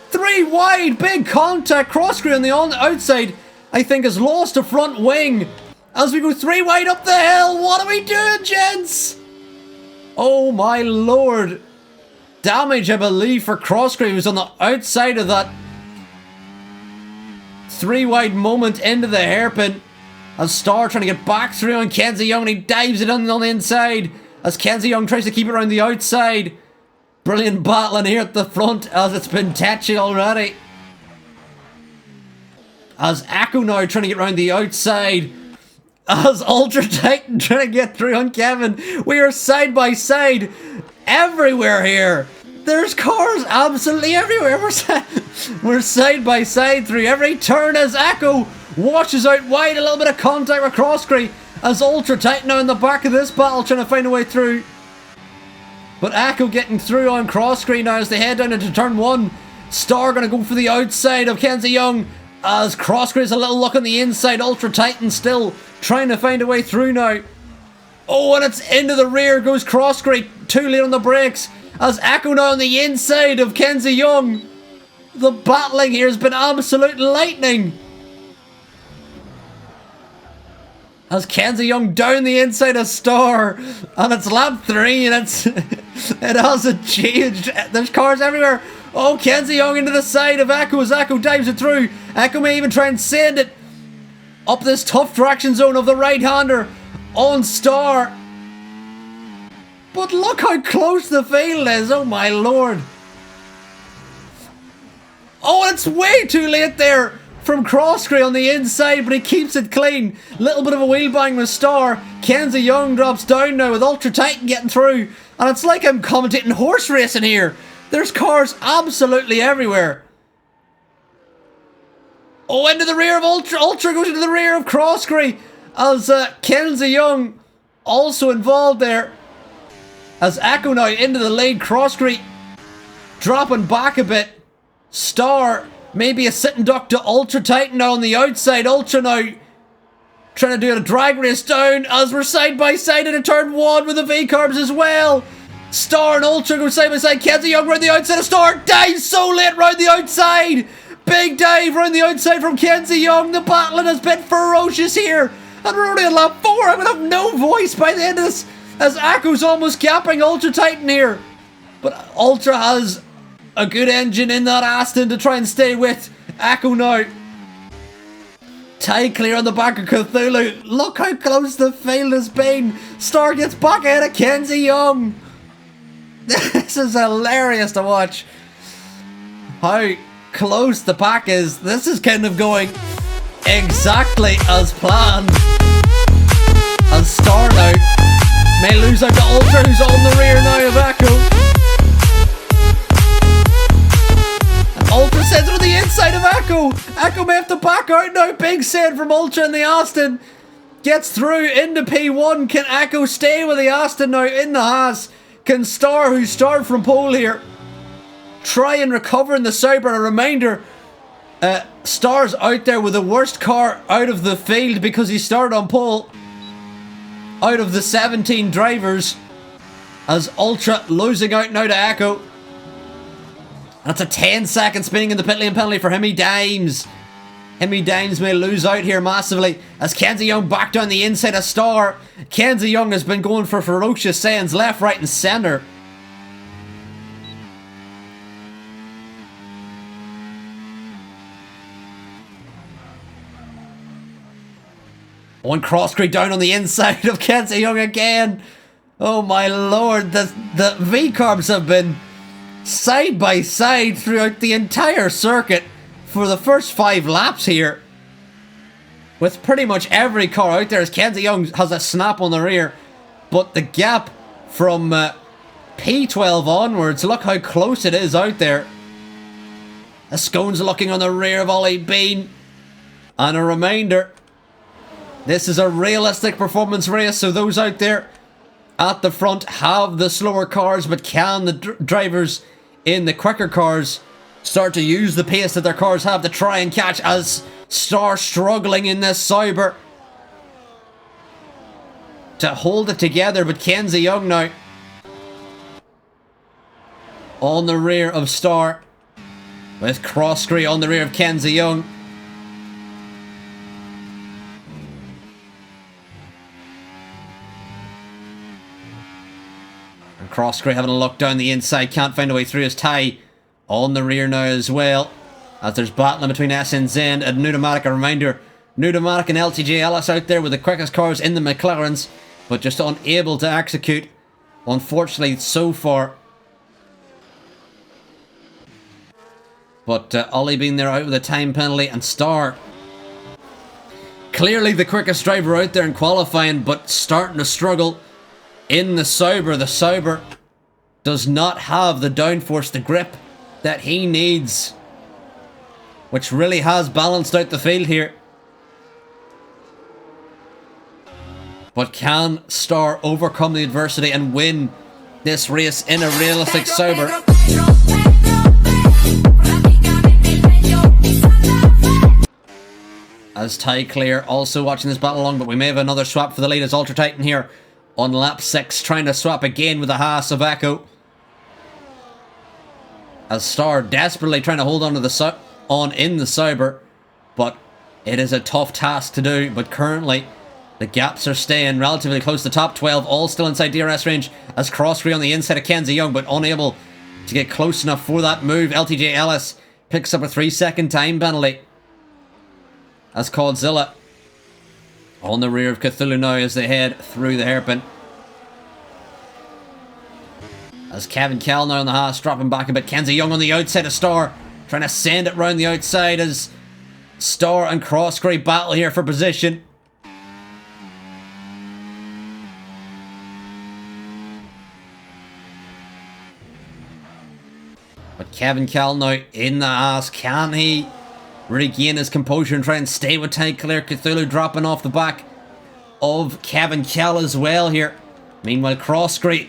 3 wide, big contact. Crossgrey on the outside, I think, has lost a front wing. As we go 3 wide up the hill. What are we doing, gents? Oh my lord. Damage, I believe, for Crossgrey, who's on the outside of that 3 wide moment into the hairpin. As Star trying to get back through on Kenzie Young, and he dives it on the inside. As Kenzie Young tries to keep it around the outside. Brilliant battling here at the front, as it's been touchy already. As Akko now trying to get around the outside. As Ultra Titan trying to get through on Kevin. We are side by side everywhere here. There's cars absolutely everywhere. We're side by side through every turn as Akko washes out wide. A little bit of contact with Crossgrey as Ultra Titan now in the back of this battle trying to find a way through. But Akko getting through on Crossgrey now as they head down into turn 1. Star going to go for the outside of Kenzie Young as Crossgrey's a little look on the inside. Ultra Titan still trying to find a way through now. Oh, and it's into the rear goes Crossgrey. Too late on the brakes as Akko now on the inside of Kenzie Young. The battling here has been absolute lightning. As Kenzie Young down the inside of Star. And it's lap 3 and it hasn't changed. There's cars everywhere. Oh, Kenzie Young into the side of Akko as Akko dives it through. Akko may even try and send it up this tough traction zone of the right-hander on Star. But look how close the field is. Oh my lord. Oh, it's way too late there from Crossgrey on the inside, but he keeps it clean. Little bit of a wheel bang with Star. Kenzie Young drops down now with Ultra Titan getting through. And it's like I'm commentating horse racing here. There's cars absolutely everywhere. Oh, into the rear of Ultra. Ultra goes into the rear of Crossgrey as Kenzie Young also involved there. As Akko now into the lead. Crossgrey dropping back a bit. Star maybe a sitting duck to Ultra Titan now on the outside. Ultra now trying to do a drag race down as we're side by side in a turn 1 with the V-Carbs as well. Star and Ultra go side by side. Kenzie Young round the outside of Star. Dives so late round the outside. Big dive round the outside from Kenzie Young. The battling has been ferocious here. And we're only on lap 4. I'm going to have no voice by the end of this as Akko's almost gapping Ultra Titan here. But Ultra has A good engine in that Aston to try and stay with Akko now. Tie clear on the back of Cthulhu. Look how close the field has been. Star gets back ahead of Kenzie Young. This is hilarious to watch. How close the pack is. This is kind of going exactly as planned. And Star now may lose out to Ultra, who's on the rear now of Akko. Ultra sends her to the inside of Akko. Akko may have to back out now. Big send from Ultra in the Aston. Gets through into P1. Can Akko stay with the Aston now in the Haas? Can Star, who started from pole here, try and recover in the Sauber? A reminder, Star's out there with the worst car out of the field because he started on pole. Out of the 17 drivers, as Ultra losing out now to Akko. That's a 10-second spinning in the pit lane penalty for Hemi Dimes. Hemi Dimes may lose out here massively as Kenzie Young back down the inside of Star. Kenzie Young has been going for ferocious sends left, right and centre. One cross-creek down on the inside of Kenzie Young again. Oh my lord, the V-Carbs have been side by side throughout the entire circuit for the first 5 laps here, with pretty much every car out there, as Kenzie Young has a snap on the rear. But the gap from P12 onwards, look how close it is out there. Scones looking on the rear of Ollie Bean. And a reminder, this is a realistic performance race, so those out there at the front have the slower cars, but can the drivers in the quicker cars start to use the pace that their cars have to try and catch, as Star struggling in this Sauber to hold it together. But Kenzie Young now on the rear of Star, with Crosscree on the rear of Kenzie Young. Crosscree having a look down the inside, can't find a way through his tie on the rear now as well, as there's battling between SNZ and Pneumatic. A reminder, Pneumatic and LTJ Ellis out there with the quickest cars in the McLarens, but just unable to execute, unfortunately, so far. But Ollie being there out with a time penalty, and Star clearly the quickest driver out there in qualifying, but starting to struggle in the Sauber. The Sauber does not have the downforce, the grip that he needs, which really has balanced out the field here. But can Star overcome the adversity and win this race in a realistic Sauber? As Ty Clear also watching this battle along, but we may have another swap for the lead as Ultra Titan here on lap 6, trying to swap again with the Haas of Akko. As Star desperately trying to hold on to the in the Sauber, but it is a tough task to do. But currently, the gaps are staying relatively close to the top 12, all still inside DRS range, as Crosscree on the inside of Kenzie Young, but unable to get close enough for that move. LTJ Ellis picks up a 3-second time penalty, as Codzilla on the rear of Cthulhu now as they head through the hairpin. As Kevin Kell now on the Haas, dropping back a bit. Kenzie Young on the outside of Star, trying to send it round the outside as Star and Crosscree battle here for position. But Kevin Kell now in the Haas. Can he regain his composure and try and stay with Ty Clear? Cthulhu dropping off the back of Kevin Kell as well here. Meanwhile, Crosscree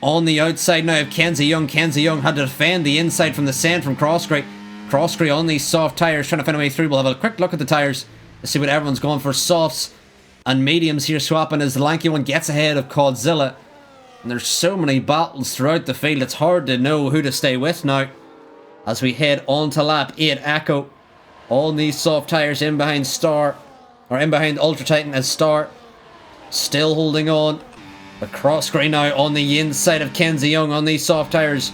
on the outside now of Kenzie Young. Kenzie Young had to defend the inside from the send from Crosscree. Crosscree on these soft tyres, trying to find a way through. We'll have a quick look at the tyres to see what everyone's going for. Softs and mediums here swapping as the lanky one gets ahead of Codzilla. And there's so many battles throughout the field, it's hard to know who to stay with now. As we head on to lap 8, Akko on these soft tyres in behind Star, or in behind Ultra Titan, as Star still holding on. But Crosscree now on the inside of Kenzie Young on these soft tyres,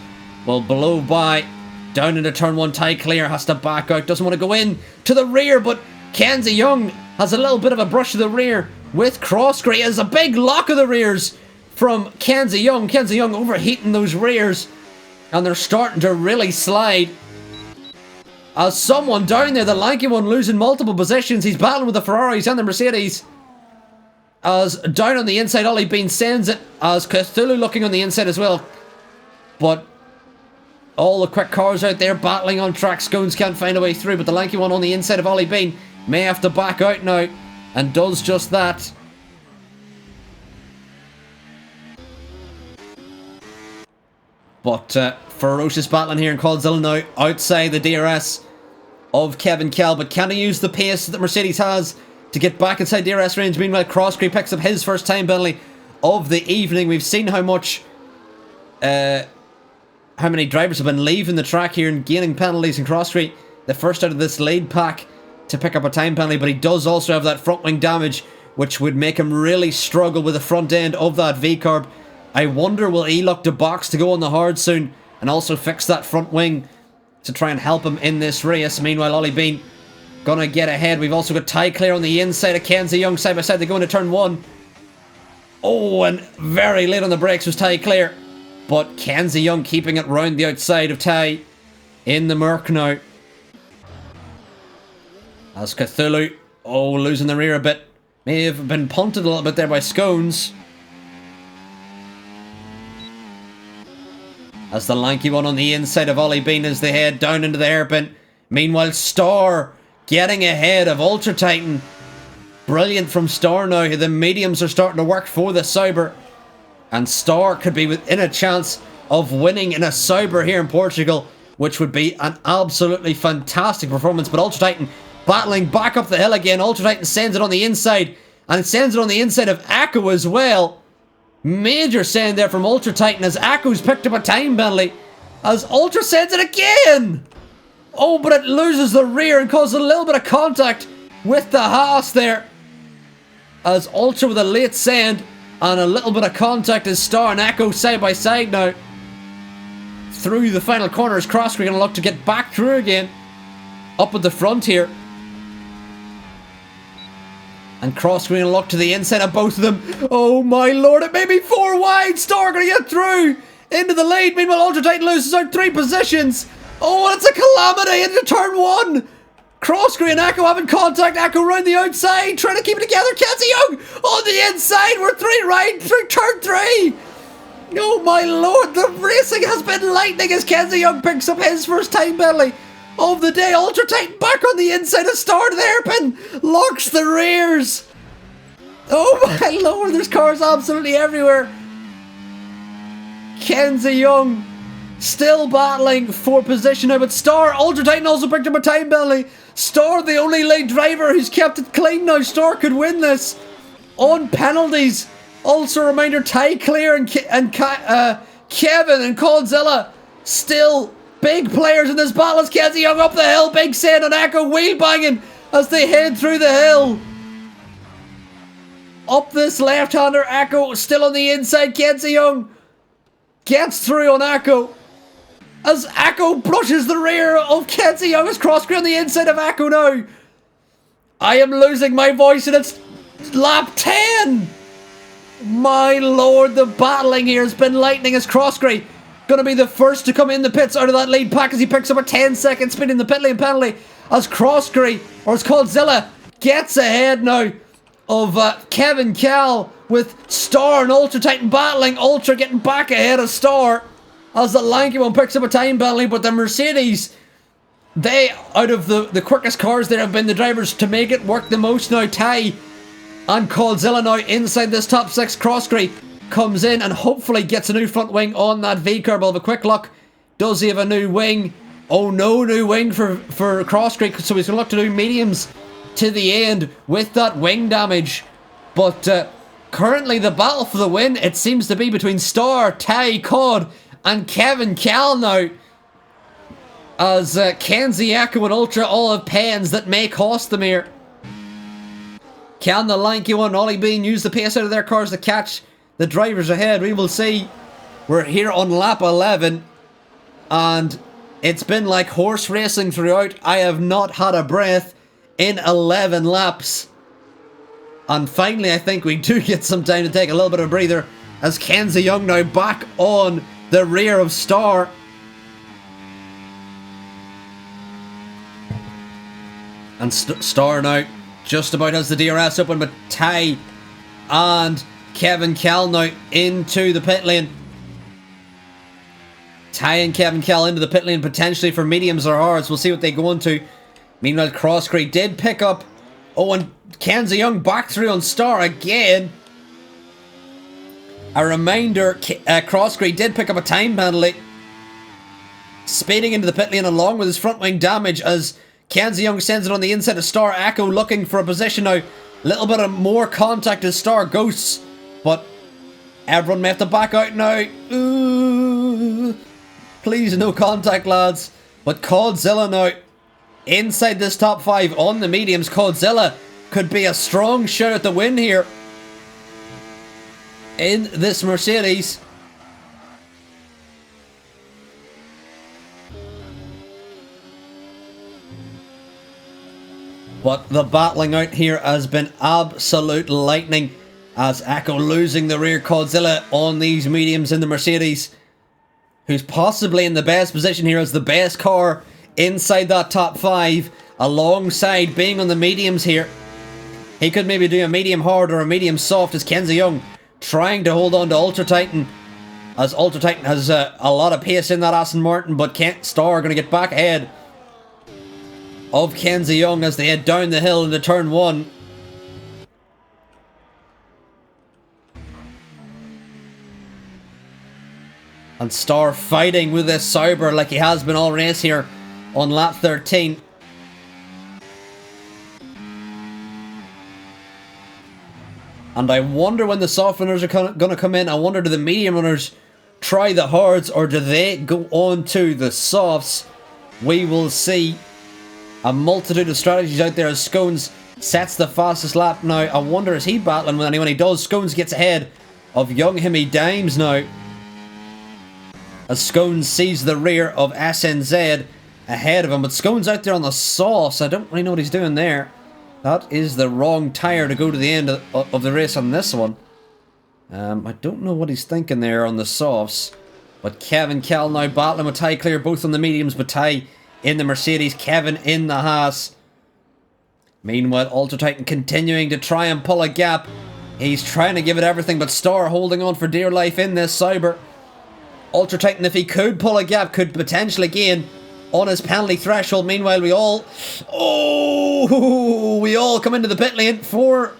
will blow by. Down into turn 1, Ty Clear has to back out. Doesn't want to go in to the rear, but Kenzie Young has a little bit of a brush to the rear with Crossgrey. As a big lock of the rears from Kenzie Young. Kenzie Young overheating those rears, and they're starting to really slide. As someone down there, the lanky one, losing multiple positions. He's battling with the Ferraris and the Mercedes. As down on the inside, Ollie Bean sends it. As Cthulhu looking on the inside as well. But all the quick cars out there battling on track. Scones can't find a way through, but the lanky one on the inside of Ollie Bean may have to back out now, and does just that. But ferocious battling here in Coldzilla now, outside the DRS of Kevin Kell. But can he use the pace that Mercedes has to get back inside DRS range? Meanwhile, Crossgrey picks up his first time penalty of the evening. We've seen how many drivers have been leaving the track here and gaining penalties, and Crossgrey, the first out of this lead pack to pick up a time penalty. But he does also have that front wing damage, which would make him really struggle with the front end of that V-carb. I wonder, will he look to box to go on the hard soon and also fix that front wing to try and help him in this race? Meanwhile, Ollie Bean gonna get ahead. We've also got Ty Clear on the inside of Kenzie Young, side by side. They go into turn 1. Oh, and very late on the brakes was Ty Clear, but Kenzie Young keeping it round the outside of Ty in the Merc now. As Cthulhu, losing the rear a bit. May have been punted a little bit there by Scones. As the lanky one on the inside of Ollie Bean as they head down into the hairpin. Meanwhile, Star getting ahead of Ultra Titan. Brilliant from Star now. The mediums are starting to work for the Sauber. And Star could be within a chance of winning in a Sauber here in Portugal, which would be an absolutely fantastic performance. But Ultra Titan battling back up the hill again. Ultra Titan sends it on the inside, and it sends it on the inside of Akko as well. Major send there from Ultra Titan as Akko's picked up a time penalty. As Ultra sends it again! Oh, but it loses the rear and causes a little bit of contact with the Haas there. As Ultra with a late send and a little bit of contact as Star and Akko side by side now. Through the final corner is Crossgrey going to look to get back through again. Up at the front here. And Crossgrey going to look to the inside of both of them. Oh my lord, it may be 4 wide. Star going to get through into the lead. Meanwhile, Ultra Titan loses out 3 positions. Oh, and it's a calamity into turn 1. Crossgrey and Akko having contact. Akko round the outside, trying to keep it together. Kenzie Young on the inside. We're 3 right through turn 3. Oh my lord, the racing has been lightning as Kenzie Young picks up his first time penalty of the day. Ultra Titan back on the inside of Star to the hairpin. Locks the rears. Oh my lord, there's cars absolutely everywhere. Kenzie Young still battling for position now, but Star, Ultra Titan also picked up a time penalty. Star, the only lead driver who's kept it clean now. Star could win this on penalties. Also, a reminder, Ty Clear and Kevin and Coldzilla still big players in this battle as Kenzie Young up the hill. Big send on Akko, wheel banging as they head through the hill. Up this left-hander, Akko still on the inside. Kenzie Young gets through on Akko as Akko brushes the rear of Kenzie Young as Crossgrey on the inside of Akko now. I am losing my voice and it's lap 10. My lord, the battling here has been lightning as Crossgrey going to be the first to come in the pits out of that lead pack as he picks up a 10-second spin in the pit lane penalty as Crossgrey, or as Coldzilla, gets ahead now of Kevin Kell with Star and Ultra Titan battling. Ultra getting back ahead of Star as the lanky one picks up a time penalty, but the Mercedes, they, out of the quickest cars there, have been the drivers to make it work the most now. Ty and Coldzilla now inside this top 6. Crossgrey comes in and hopefully gets a new front wing on that V-curb. I'll have a quick look. Does he have a new wing? Oh, no new wing for Crossgrey, so he's going to look to do mediums to the end with that wing damage. But currently the battle for the win, it seems to be between Star, Ty, Cod and Kevin Kell now. As Kenzie, Akko and Ultra all have pens that may cost them here. Can the lanky one, Ollie Bean, use the pace out of their cars to catch the drivers ahead? We will see. We're here on lap 11. and it's been like horse racing throughout. I have not had a breath in 11 laps. And finally, I think we do get some time to take a little bit of a breather as Kenzie Young now back on the rear of Star. And Star now just about has the DRS open, but Ty and Kevin Kell now into the pit lane. Ty and Kevin Kell into the pit lane potentially for mediums or hards. We'll see what they go into. Meanwhile, Crosscree did pick up. Oh, and Kenzie Young back through on Star again. A reminder, Crosscree did pick up a time penalty. Speeding into the pit lane along with his front wing damage as Kenzie Young sends it on the inside of Star. Echo looking for a position now. Little bit of more contact as Star ghosts. But everyone may have to back out now. Ooh, please no contact, lads. But Codzilla now inside this top 5 on the mediums. Codzilla could be a strong shot at the win here in this Mercedes. But the battling out here has been absolute lightning as Echo losing the rear. Codzilla on these mediums in the Mercedes, who's possibly in the best position here as the best car inside that top 5, alongside being on the mediums here. He could maybe do a medium hard or a medium soft as Kenzie Young trying to hold on to Ultra Titan, as Ultra Titan has a lot of pace in that Aston Martin, but Star going to get back ahead of Kenzie Young as they head down the hill into turn 1. And Star fighting with this Sauber like he has been all race here on lap 13. And I wonder when the soft runners are going to come in. I wonder, do the medium runners try the hards or do they go on to the softs? We will see. A multitude of strategies out there as Scones sets the fastest lap now. I wonder, is he battling with anyone? He does. Scones gets ahead of young Himmy Dimes now, as Scones sees the rear of SNZ ahead of him. But Scones out there on the sauce. I don't really know what he's doing there. That is the wrong tyre to go to the end of the race on this one. I don't know what he's thinking there on the softs. But Kevin Kell now battling with Ty Clear, both on the mediums, but Ty in the Mercedes, Kevin in the Haas. Meanwhile, Ultra Titan continuing to try and pull a gap. He's trying to give it everything, but Star holding on for dear life in this Sauber. Ultra Titan, if he could pull a gap, could potentially gain on his penalty threshold. Meanwhile, we all come into the pit lane for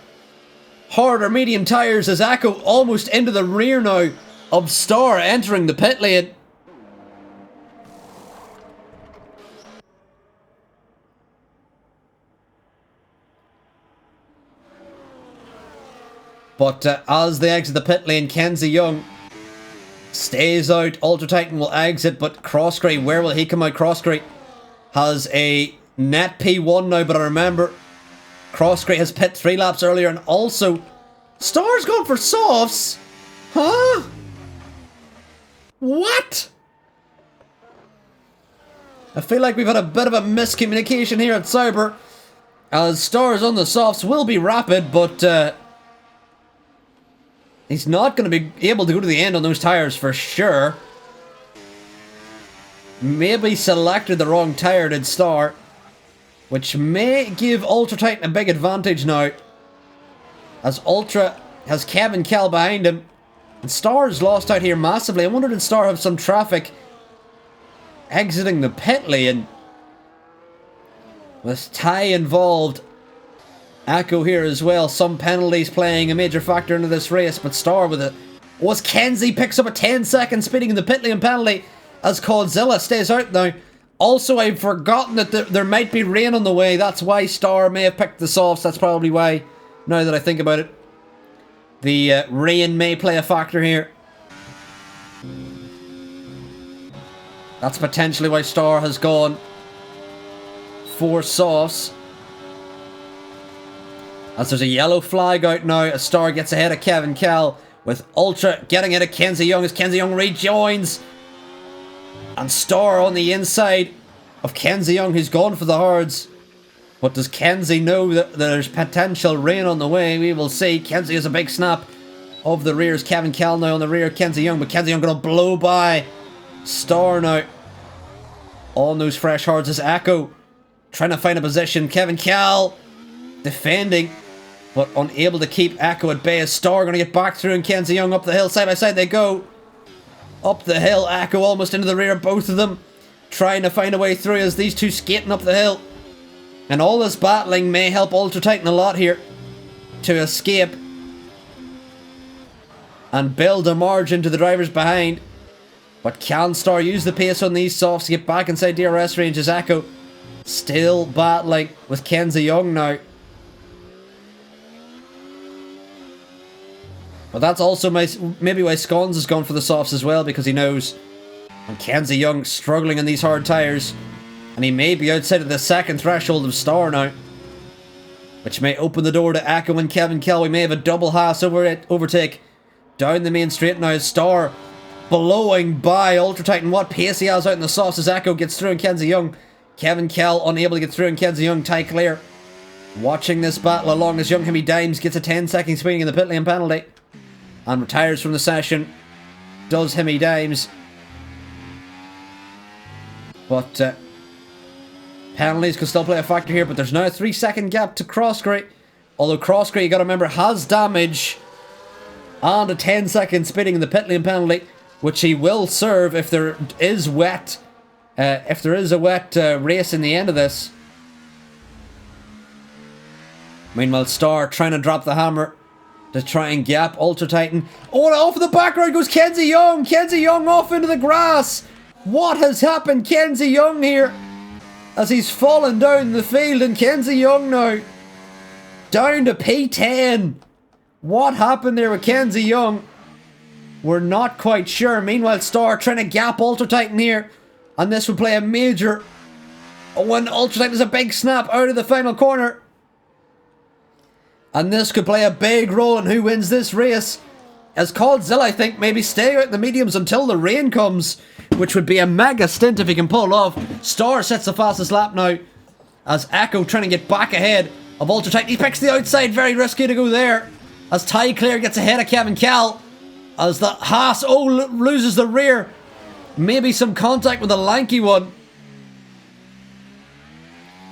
hard or medium tyres as Echo almost into the rear now of Star entering the pit lane. But as they exit the pit lane, Kenzie Young stays out. Ultra Titan will exit, but Crosscree, where will he come out? Crosscree has a net P1 now, but I remember Crosscree has pit 3 laps earlier, and also Star's gone for softs. Huh? What? I feel like we've had a bit of a miscommunication here at Sauber, as Star's on the softs will be rapid, but he's not going to be able to go to the end on those tyres for sure. Maybe selected the wrong tyre, did Star, which may give Ultra Titan a big advantage now, as Ultra has Kevin Kell behind him, and Star's lost out here massively. I wonder, did Star have some traffic exiting the pit lane? With Ty involved, Echo here as well, some penalties playing a major factor into this race, but Star with it. Was Kenzie picks up a 10-second speeding in the pit lane penalty as Codzilla stays out now. Also, I've forgotten that there might be rain on the way. That's why Star may have picked the softs. That's probably why, now that I think about it. The rain may play a factor here. That's potentially why Star has gone for softs. As there's a yellow flag out now, a Star gets ahead of Kevin Kell, with Ultra getting ahead of Kenzie Young as Kenzie Young rejoins And Star on the inside of Kenzie Young, who's gone for the hards. But does Kenzie know that there's potential rain on the way? We will see. Kenzie has a big snap of the rears. Kevin Cal now on the rear. Kenzie Young, but Kenzie Young going to blow by Star now. On those fresh hards is Echo trying to find a position. Kevin Cal defending, but unable to keep Echo at bay. As Star going to get back through, and Kenzie Young up the hill. Side by side they go. Up the hill. Echo almost into the rear. Both of them trying to find a way through as these two skating up the hill. And all this battling may help Ultra Titan a lot here to escape and build a margin to the drivers behind. But can Star use the pace on these softs to get back inside DRS range as Echo still battling with Kenzie Young now. But that's also maybe why Scones has gone for the softs as well, because he knows when Kenzie Young struggling on these hard tyres, and he may be outside of the second threshold of Star now, which may open the door to Echo and Kevin Cal. We may have a double Haas overtake down the main straight now. Star blowing by Ultra Titan. What pace he has out in the softs as Echo gets through and Kenzie Young. Kevin Cal unable to get through and Kenzie Young tie clear. Watching this battle along as Young Hemi Dimes gets a 10-second speeding in the pit lane penalty and retires from the session. Does Hemi Dimes. But penalties could still play a factor here, but there's now a 3-second gap to Crossgrey. Although Crossgrey, you got to remember, has damage and a 10-second speeding in the pit lane penalty, which he will serve if there is wet. If there is a wet race in the end of this. Meanwhile, Star trying to drop the hammer to try and gap Ultra Titan. Oh, and off in the background goes Kenzie Young. Kenzie Young off into the grass. What has happened, Kenzie Young here? As he's fallen down the field, and Kenzie Young now down to P10. What happened there with Kenzie Young? We're not quite sure. Meanwhile, Star trying to gap Ultra Titan here. And this would play a major... when Ultra Titan is a big snap out of the final corner. And this could play a big role in who wins this race. As Codzilla, I think, maybe stay out in the mediums until the rain comes, which would be a mega stint if he can pull it off. Star sets the fastest lap now, as Echo trying to get back ahead of Ultra Titan. He picks the outside, very risky to go there. As Ty Clear gets ahead of Kevin Cal. As the Haas, loses the rear. Maybe some contact with the lanky one.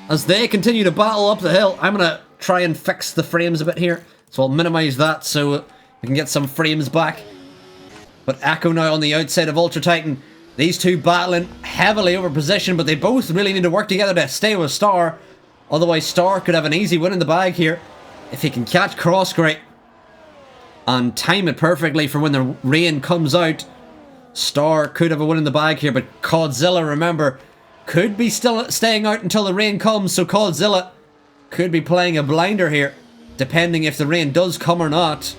As they continue to battle up the hill. I'm going to try and fix the frames a bit here. So I'll minimize that so we can get some frames back. But Echo now on the outside of Ultra Titan. These two battling heavily over position, but they both really need to work together to stay with Star. Otherwise, Star could have an easy win in the bag here if he can catch Crossgrey and time it perfectly for when the rain comes out. Star could have a win in the bag here, but Codzilla, remember, could be still staying out until the rain comes, so Codzilla could be playing a blinder here, depending if the rain does come or not.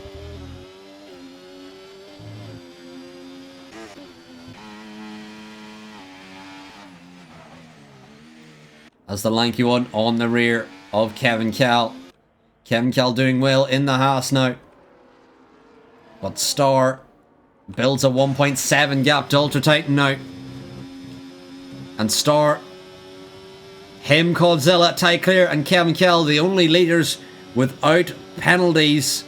As the lanky one on the rear of Kevin Cal. Kevin Cal doing well in the Haas now. But Star builds a 1.7 gap to Ultra Titan now. And Star, him, Codzilla, Ty Clear and Kevin Cal, the only leaders without penalties.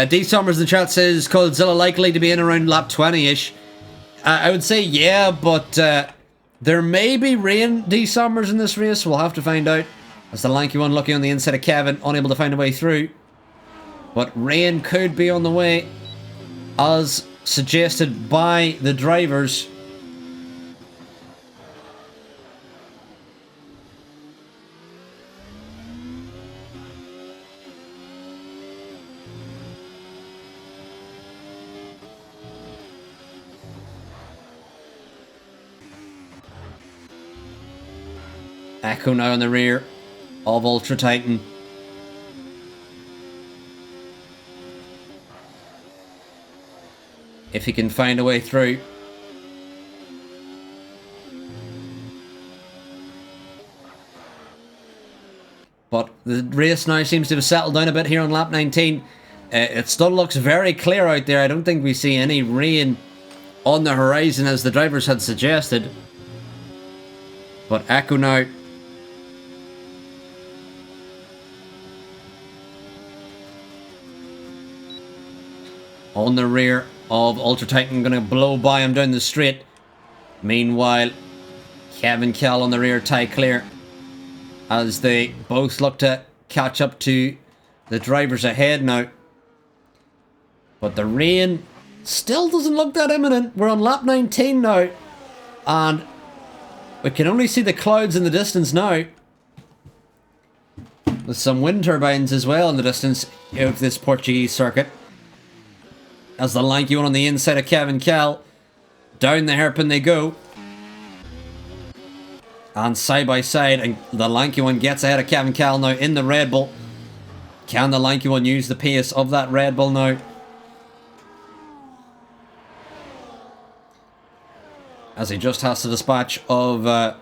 D Summers in the chat says Codzilla likely to be in around lap 20-ish. I would say yeah, but there may be rain, D Summers, in this race. We'll have to find out. As the lanky one looking on the inside of Kevin, unable to find a way through. But rain could be on the way, as suggested by the drivers. Echo now in the rear of Ultra Titan. If he can find a way through. But the race now seems to have settled down a bit here on lap 19. It still looks very clear out there. I don't think we see any rain on the horizon as the drivers had suggested. But Echo now on the rear of Ultra Titan, gonna blow by him down the straight. Meanwhile, Kevin Kell on the rear, Ty Clear, as they both look to catch up to the drivers ahead now. But the rain still doesn't look that imminent. We're on lap 19 now, and we can only see the clouds in the distance now, with some wind turbines as well in the distance of this Portuguese circuit. As the lanky one on the inside of Kevin Kell, down the hairpin they go. And side by side, and the lanky one gets ahead of Kevin Kell now in the Red Bull. Can the lanky one use the pace of that Red Bull now? As he just has the dispatch of... Oh,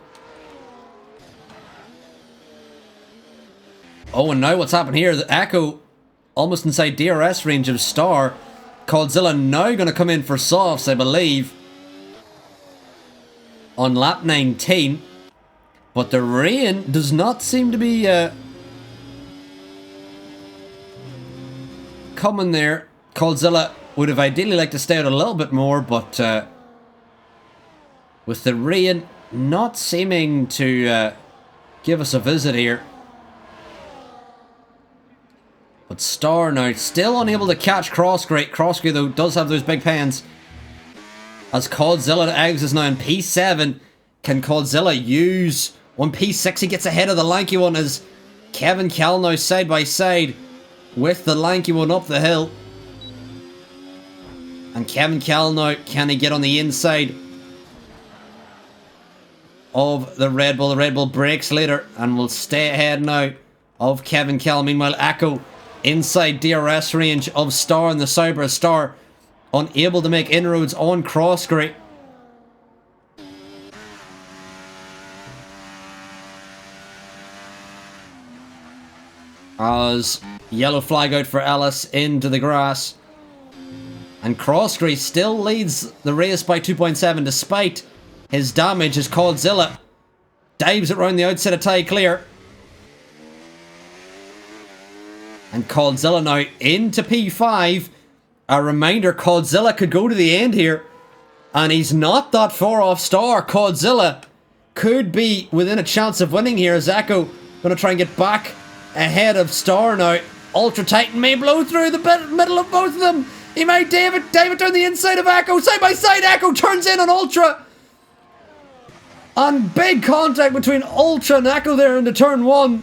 and now what's happened here? The Echo almost inside DRS range of Star. Coldzilla now going to come in for softs, I believe, on lap 19. But the rain does not seem to be coming there. Coldzilla would have ideally liked to stay out a little bit more, but with the rain not seeming to give us a visit here. But Star now still unable to catch Crossgrey. Crossgrey, though, does have those big pans. As Coldzilla eggs is now in P7. Can Coldzilla use... On P6 he gets ahead of the lanky one as Kevin Kell now side by side with the lanky one up the hill. And Kevin Kell now, can he get on the inside of the Red Bull? The Red Bull breaks later and will stay ahead now of Kevin Kell. Meanwhile, Echo inside DRS range of Star and the Cyber Star, unable to make inroads on Crossgrey. As yellow flag out for Ellis into the grass. And Crossgrey still leads the race by 2.7 despite his damage as Coldzilla dives it round the outside of Ty Clear. And Coldzilla now into P5. A reminder, Coldzilla could go to the end here. And he's not that far off Star. Coldzilla could be within a chance of winning here as Echo going to try and get back ahead of Star now. Ultra Titan may blow through the middle of both of them. He may dive it down the inside of Echo. Side by side, Echo turns in on Ultra. And big contact between Ultra and Echo there into turn 1.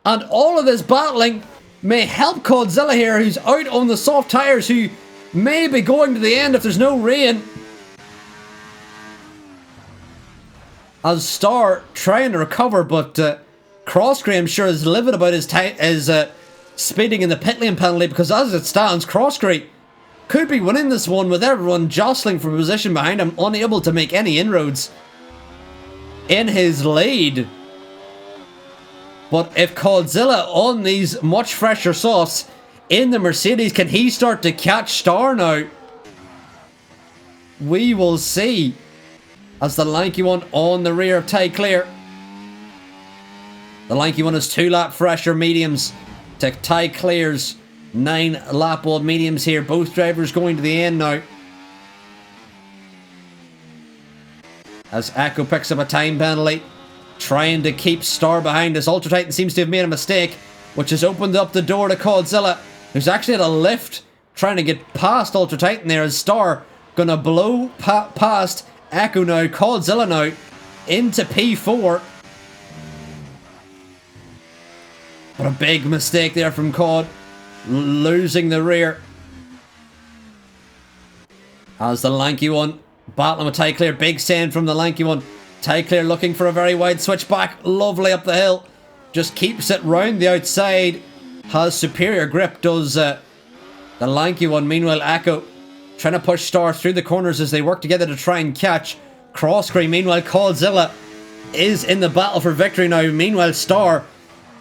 And all of this battling may help Coldzilla here, who's out on the soft tyres, who may be going to the end if there's no rain. As Star trying to recover, but Crossgrey, I'm sure, is livid about his speeding in the pit lane penalty, because as it stands, Crossgrey could be winning this one with everyone jostling for position behind him, unable to make any inroads in his lead. But if Coldzilla on these much fresher softs in the Mercedes, can he start to catch Star now? We will see, as the lanky one on the rear of Ty Clear. The lanky one has 2 lap fresher mediums to Ty Clear's 9 lap old mediums here. Both drivers going to the end now. As Echo picks up a time penalty, trying to keep Star behind as Ultra Titan seems to have made a mistake, which has opened up the door to Coldzilla, who's actually at a lift trying to get past Ultra Titan there, as Star gonna blow past Echo now. Coldzilla now into P4. But a big mistake there from Cod, losing the rear. As the lanky one battling with Ty Clear, big send from the lanky one. Ty Clear looking for a very wide switchback, lovely up the hill. Just keeps it round the outside. Has superior grip, does the lanky one. Meanwhile, Echo trying to push Star through the corners as they work together to try and catch Crossgrey. Meanwhile, Coldzilla is in the battle for victory now. Meanwhile, Star,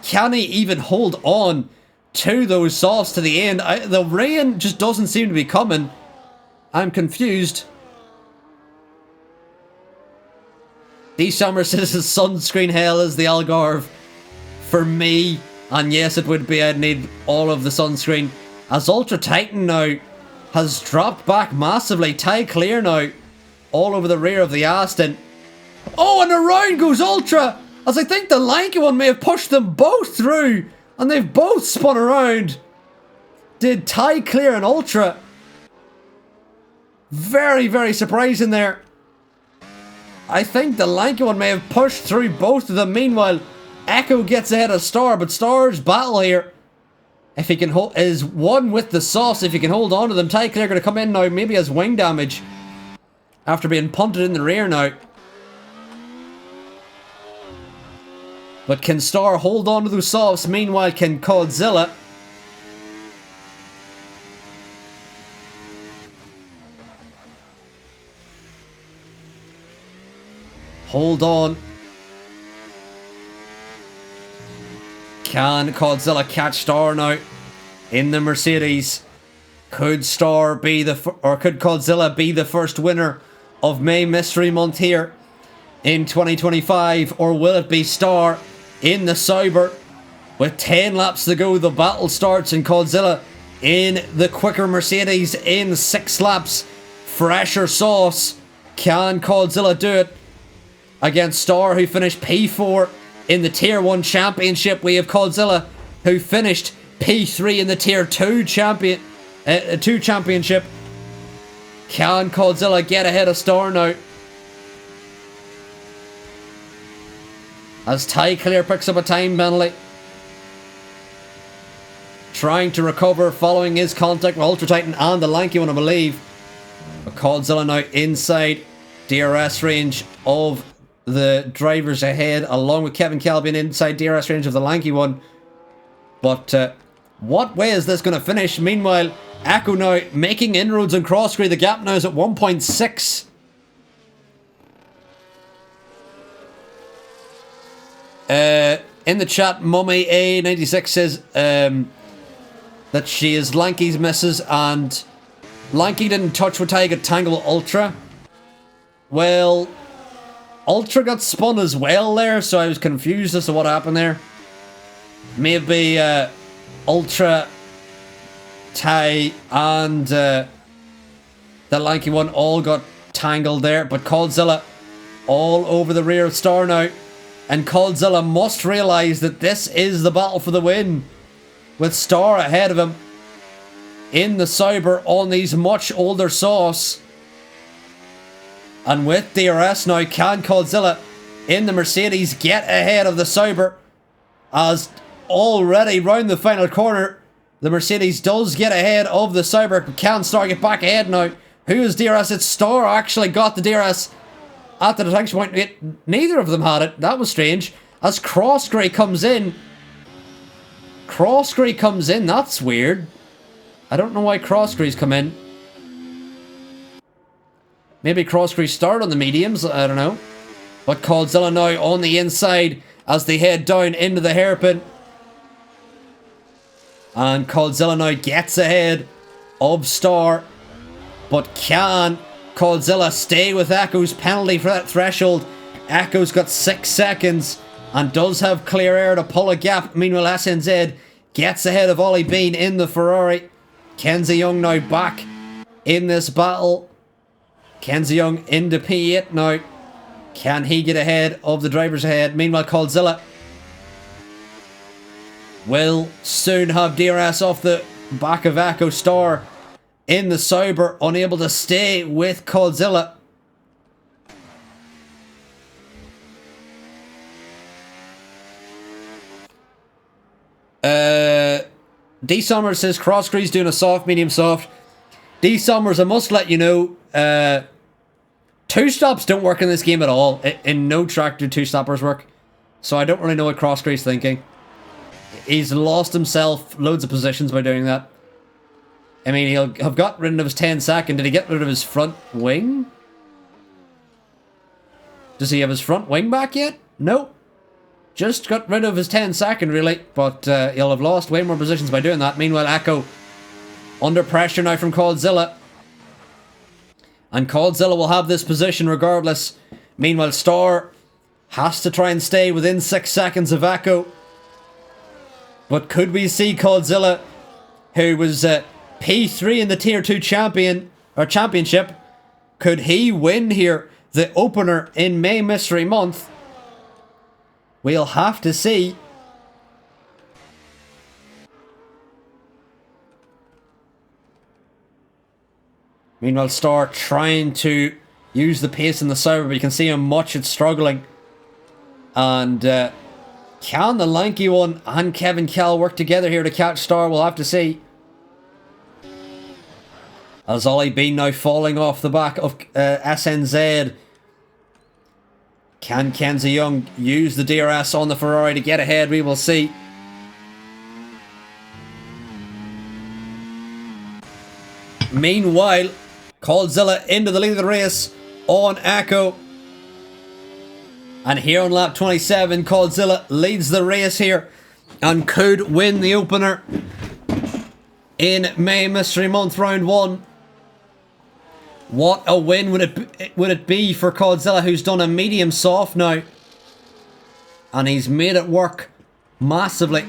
can he even hold on to those softs to the end? The rain just doesn't seem to be coming. I'm confused. D-Summer says his sunscreen hell is the Algarve for me. And yes, it would be. I'd need all of the sunscreen. As Ultra Titan now has dropped back massively. Tie clear now. All over the rear of the Aston. Oh, and around goes Ultra! As I think the lanky one may have pushed them both through. And they've both spun around. Did Tie clear and Ultra. Very, very surprising there. I think the lanky one may have pushed through both of them. Meanwhile, Echo gets ahead of Star, but Star's battle here, if he can hold, is one with the sauce. If he can hold on to them, Ty Clear going to come in now, maybe has wing damage after being punted in the rear now. But can Star hold on to those softs? Meanwhile, can Godzilla? Hold on. Can Godzilla catch Star now in the Mercedes? Could Star be could Godzilla be the first winner of May Mystery Month here in 2025, or will it be Star in the Sauber? With 10 laps to go, the battle starts, and Godzilla in the quicker Mercedes in 6 laps. Fresher sauce. Can Godzilla do it against Star, who finished P4 in the Tier 1 Championship? We have Godzilla, who finished P3 in the Tier 2 Championship. Can Godzilla get ahead of Star now? As Ty Clear picks up a time penalty. Trying to recover following his contact with Ultra Titan and the lanky one, I believe. But Godzilla now inside DRS range of the drivers ahead, along with Kevin Kell being inside DRS range of the lanky one. But what way is this going to finish? Meanwhile, Echo now making inroads on Crossgrey. The gap now is at 1.6. In the chat, Mummy A96 says that she is Lanky's missus, and Lanky didn't touch with Tiger Tangle Ultra. Well, Ultra got spun as well there, so I was confused as to what happened there. Maybe Ultra, Ty, and the lanky one all got tangled there, but Godzilla all over the rear of Star now. And Godzilla must realise that this is the battle for the win, with Star ahead of him in the Sauber on these much older sauce. And with DRS now, can Godzilla in the Mercedes get ahead of the Sauber? As already round the final corner, the Mercedes does get ahead of the Sauber. Can Star get back ahead now? Who is DRS? It's Star actually got the DRS at the detection point. Neither of them had it. That was strange. As Crossgrey comes in. Crossgrey comes in. That's weird. I don't know why Crossgrey's come in. Maybe Crossgrey started on the mediums. I don't know. But Godzilla now on the inside as they head down into the hairpin. And Godzilla now gets ahead of Star. But can Godzilla stay with Echo's penalty for that threshold? Echo's got 6 seconds and does have clear air to pull a gap. Meanwhile, SNZ gets ahead of Ollie Bean in the Ferrari. Kenzie Young now back in this battle. Kenzie Young into P8 now. Can he get ahead of the drivers ahead? Meanwhile, Godzilla will soon have DRS off the back of Echo. Star in the Sauber, unable to stay with Godzilla. D Summers says Crossgrey's doing a soft, medium, soft. D Summers, I must let you know, two stops don't work in this game at all. In no track do two stoppers work. So I don't really know what Crossgrey's thinking. He's lost himself loads of positions by doing that. I mean, he'll have got rid of his 10 second. Did he get rid of his front wing? Does he have his front wing back yet? Nope. Just got rid of his 10 second, really. But he'll have lost way more positions by doing that. Meanwhile, Echo under pressure now from Godzilla. And Coldzilla will have this position regardless. Meanwhile, Star has to try and stay within 6 seconds of Echo. But could we see Coldzilla, who was P3 in the Tier 2 championship, could he win here, the opener in May Mystery Month? We'll have to see. Meanwhile, Star trying to use the pace in the Cyber, but you can see how much it's struggling. And can the lanky one and Kevin Kell work together here to catch Star? We'll have to see. As Ollie Bean now falling off the back of SNZ. Can Kenzie Young use the DRS on the Ferrari to get ahead? We will see. Meanwhile, Coldzilla into the lead of the race on Echo. And here on lap 27, Coldzilla leads the race here and could win the opener in May Mystery Month Round 1. What a win would it be for Coldzilla, who's done a medium soft now. And he's made it work massively.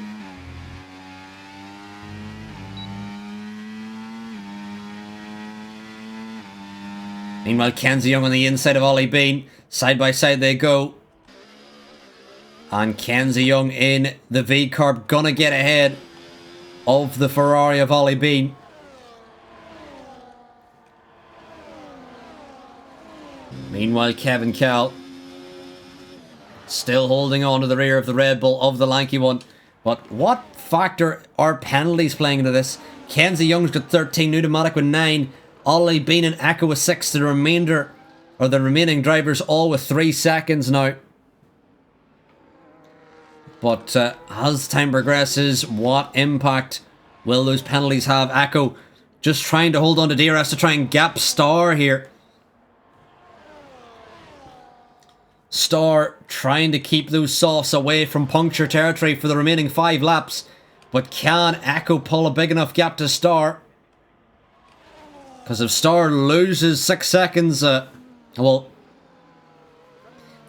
Meanwhile, Kenzie Young on the inside of Ollie Bean. Side by side they go. And Kenzie Young in the V-Carb gonna get ahead of the Ferrari of Ollie Bean. Meanwhile, Kevin Kell still holding on to the rear of the Red Bull of the lanky one. But what factor are penalties playing into this? Kenzie Young's got 13, Pneumatic with 9, Ollie Bean and Echo with 6, the remaining drivers all with 3 seconds now. But as time progresses, what impact will those penalties have? Echo just trying to hold on to DRS to try and gap Star here. Star trying to keep those softs away from puncture territory for the remaining 5 laps. But can Echo pull a big enough gap to Star? Because if Star loses 6 seconds,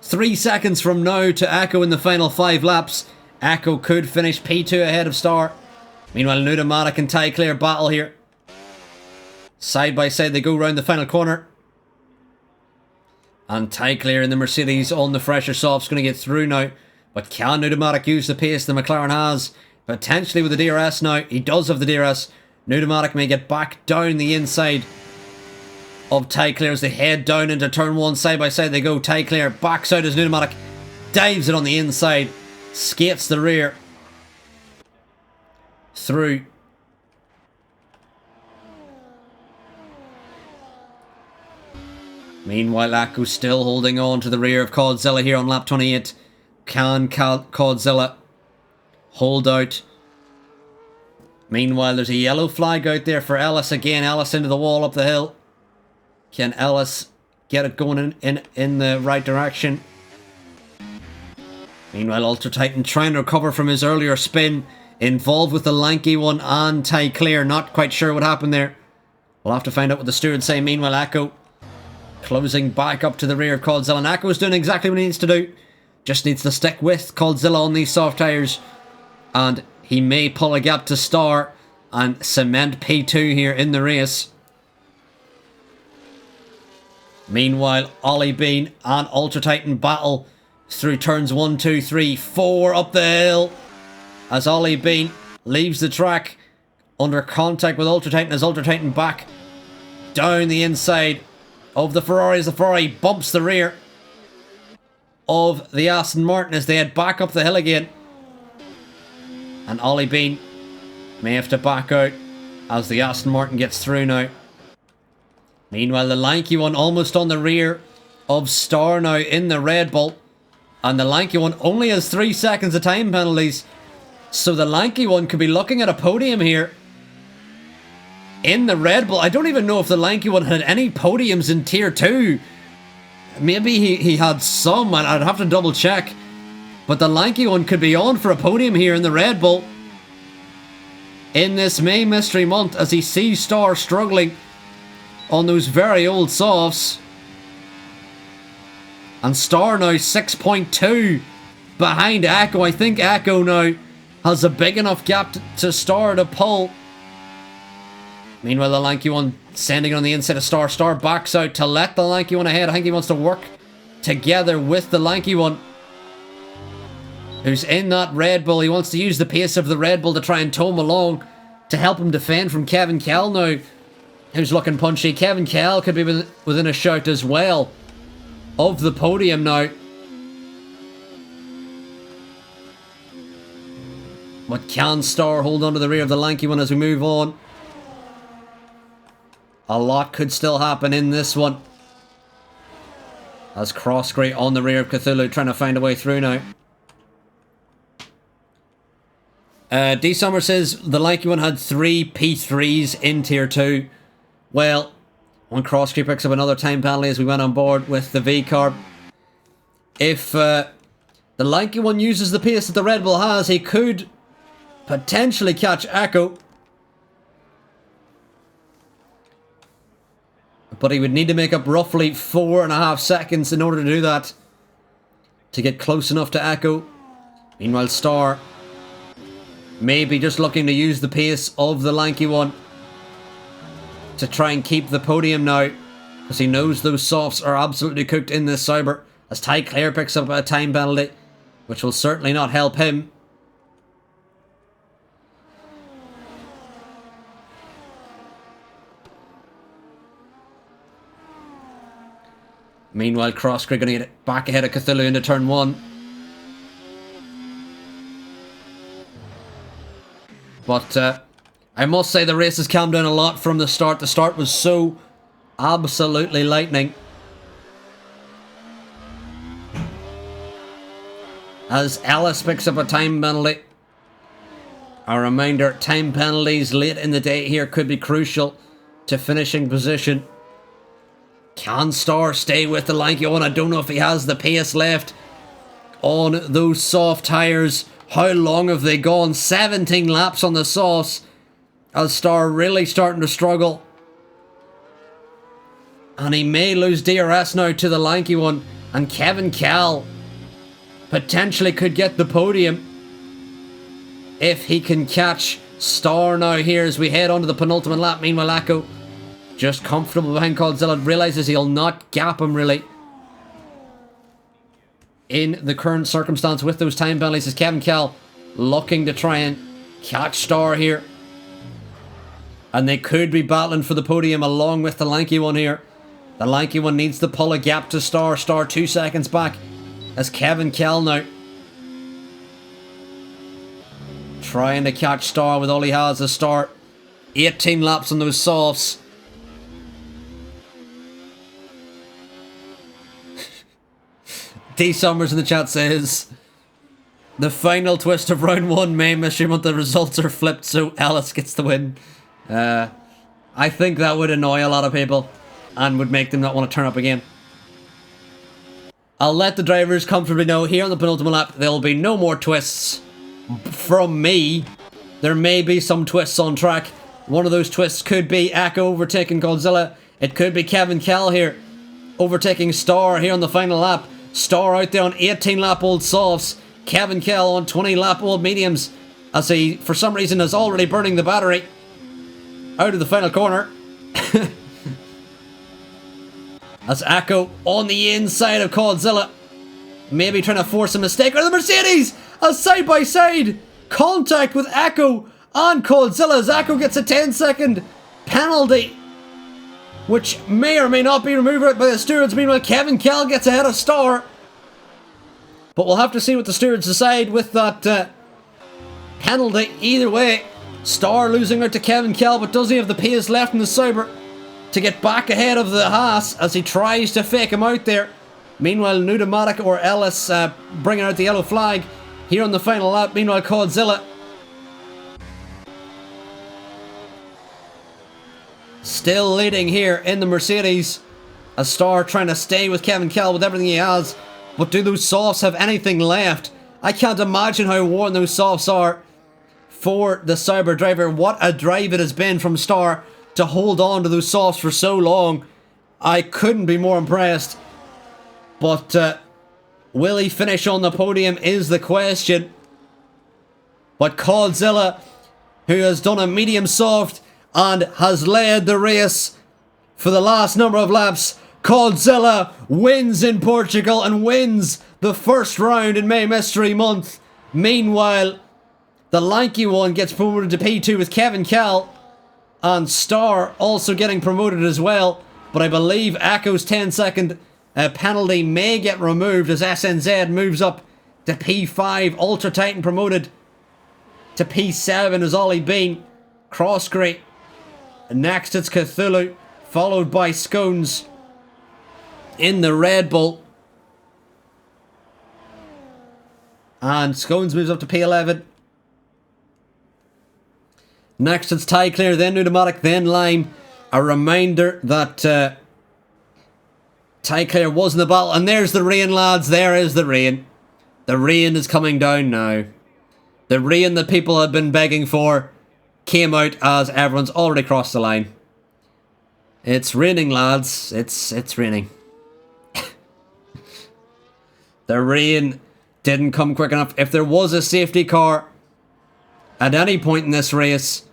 3 seconds from now to Echo in the final 5 laps, Echo could finish P2 ahead of Star. Meanwhile, Pneumatic and Ty Clear battle here. Side by side they go round the final corner. And Ty Clear in the Mercedes on the fresher soft's going to get through now. But can Pneumatic use the pace the McLaren has? Potentially with the DRS now. He does have the DRS. Pneumatic may get back down the inside of Ty Clear as they head down into turn 1. Side by side they go. Ty Clear backs out as Pneumatic dives it on the inside. Skates the rear. Through. Meanwhile, Echo still holding on to the rear of Coldzilla here on lap 28. Can Coldzilla hold out? Meanwhile, there's a yellow flag out there for Ellis again. Ellis into the wall up the hill. Can Ellis get it going in the right direction? Meanwhile, Ultra Titan trying to recover from his earlier spin. Involved with the lanky one and Ty Clear. Not quite sure what happened there. We'll have to find out what the stewards say. Meanwhile, Echo closing back up to the rear of Coldzilla. And Echo is doing exactly what he needs to do. Just needs to stick with Coldzilla on these soft tyres. And he may pull a gap to Star and cement P2 here in the race. Meanwhile, Ollie Bean and Ultra Titan battle through turns 1, 2, 3, 4 up the hill. As Ollie Bean leaves the track under contact with Ultra Titan as Ultra Titan back down the inside of the Ferrari as the Ferrari bumps the rear of the Aston Martin as they head back up the hill again. And Ollie Bean may have to back out as the Aston Martin gets through now. Meanwhile, the lanky one almost on the rear of Star now in the Red Bull. And the lanky one only has 3 seconds of time penalties. So the lanky one could be looking at a podium here in the Red Bull. I don't even know if the lanky one had any podiums in Tier 2. Maybe he had some, and I'd have to double check. But the lanky one could be on for a podium here in the Red Bull in this May Mystery Month as he sees Star struggling on those very old softs. And Star now 6.2 behind Echo. I think Echo now has a big enough gap to Star to pull. Meanwhile, the lanky one sending it on the inside of Star. Star backs out to let the lanky one ahead. I think he wants to work together with the lanky one, who's in that Red Bull. He wants to use the pace of the Red Bull to try and tow him along to help him defend from Kevin Kell now, who's looking punchy. Kevin Kell could be within a shout as well of the podium now. But can Star hold on to the rear of the lanky one as we move on? A lot could still happen in this one, as Crossgrey on the rear of Cthulhu trying to find a way through now. D Summer says the lanky one had 3 P3s in tier 2. Well, when Crossgrey picks up another time penalty as we went on board with the V-Carb, if the lanky one uses the pace that the Red Bull has, he could potentially catch Echo. But he would need to make up roughly 4.5 seconds in order to do that, to get close enough to Echo. Meanwhile, Star maybe just looking to use the pace of the lanky one to try and keep the podium now, because he knows those softs are absolutely cooked in this Sauber, as Ty Clare picks up a time penalty, which will certainly not help him. Meanwhile, Crossgrey going to get back ahead of Cthulhu into turn 1. But I must say the race has calmed down a lot from the start. The start was so absolutely lightning, as Ellis picks up a time penalty. A reminder, time penalties late in the day here could be crucial to finishing position. Can Star stay with the lanky one? I don't know if he has the pace left on those soft tyres. How long have they gone? 17 laps on the softs, as Star really starting to struggle. And he may lose DRS now to the lanky one. And Kevin Kell potentially could get the podium if he can catch Star now here as we head onto the penultimate lap. Meanwhile, Echo just comfortable behind Godzilla, realises he'll not gap him really in the current circumstance with those time penalties, as Kevin Kell looking to try and catch Star here. And they could be battling for the podium along with the lanky one here. The lanky one needs to pull a gap to Star. Star 2 seconds back, as Kevin Kell now trying to catch Star with all he has as Star 18 laps on those softs. D Summers in the chat says the final twist of round 1 may mystery month, the results are flipped so Ellis gets the win. I think that would annoy a lot of people and would make them not want to turn up again. I'll let the drivers comfortably know here on the penultimate lap there will be no more twists from me. There may be some twists on track. One of those twists could be Echo overtaking Godzilla. It could be Kevin Kell here overtaking Star here on the final lap. Star out there on 18 lap old softs. Kevin Kell on 20 lap old mediums, as he for some reason is already burning the battery out of the final corner. As Echo on the inside of Godzilla, maybe trying to force a mistake. Or the Mercedes, a side by side contact with Echo and Godzilla, as Echo gets a 10-second penalty, which may or may not be removed by the stewards. Meanwhile, Kevin Kell gets ahead of Star. But we'll have to see what the stewards decide with that penalty. Either way, Star losing out to Kevin Kell, but does he have the pace left in the Sauber to get back ahead of the Haas as he tries to fake him out there? Meanwhile, Pneumatic or Ellis bringing out the yellow flag here on the final lap. Meanwhile, Godzilla still leading here in the Mercedes. A Star trying to stay with Kevin Kell with everything he has. But do those softs have anything left? I can't imagine how worn those softs are for the Sauber driver. What a drive it has been from Star to hold on to those softs for so long. I couldn't be more impressed. But will he finish on the podium is the question. But Codzilla, who has done a medium soft and has led the race for the last number of laps, Codzilla wins in Portugal and wins the first round in May Mystery Month. Meanwhile, the lanky one gets promoted to P2 with Kevin Cal, and Star also getting promoted as well. But I believe Echo's 10-second penalty may get removed as SNZ moves up to P5. Ultra Titan promoted to P7 as Ollie Bean. Crossgrade. Next it's Cthulhu, followed by Scones in the Red Bull. And Scones moves up to P11. Next it's Ty Clear, then Pneumatic, then Lime. A reminder that Ty Clear was in the battle. And there's the rain, lads. There is the rain. The rain is coming down now. The rain that people have been begging for came out as everyone's already crossed the line. It's raining, lads. It's raining. The rain didn't come quick enough. If there was a safety car at any point in this race,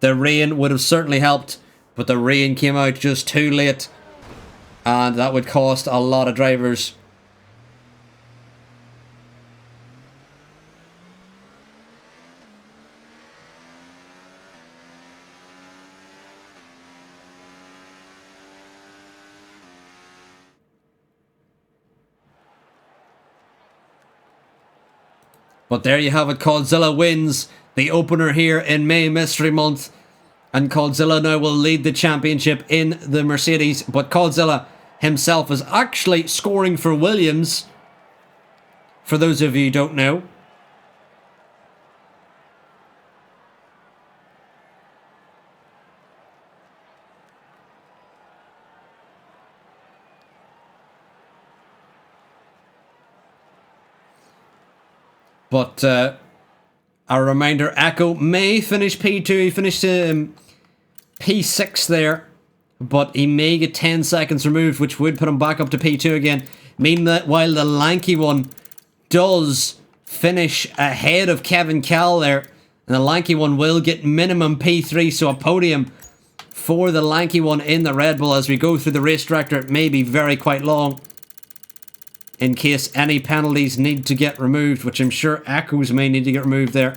the rain would have certainly helped. But the rain came out just too late. And that would cost a lot of drivers. But there you have it. Codzilla wins the opener here in May Mystery Month. And Codzilla now will lead the championship in the Mercedes. But Codzilla himself is actually scoring for Williams. For those of you who don't know. But a reminder, Echo may finish P2. He finished P6 there. But he may get 10 seconds removed, which would put him back up to P2 again. Meaning that while the lanky one does finish ahead of Kevin Cal there, and the lanky one will get minimum P3, so a podium for the lanky one in the Red Bull as we go through the race director. It may be very quite long in case any penalties need to get removed, which I'm sure Echoes may need to get removed there,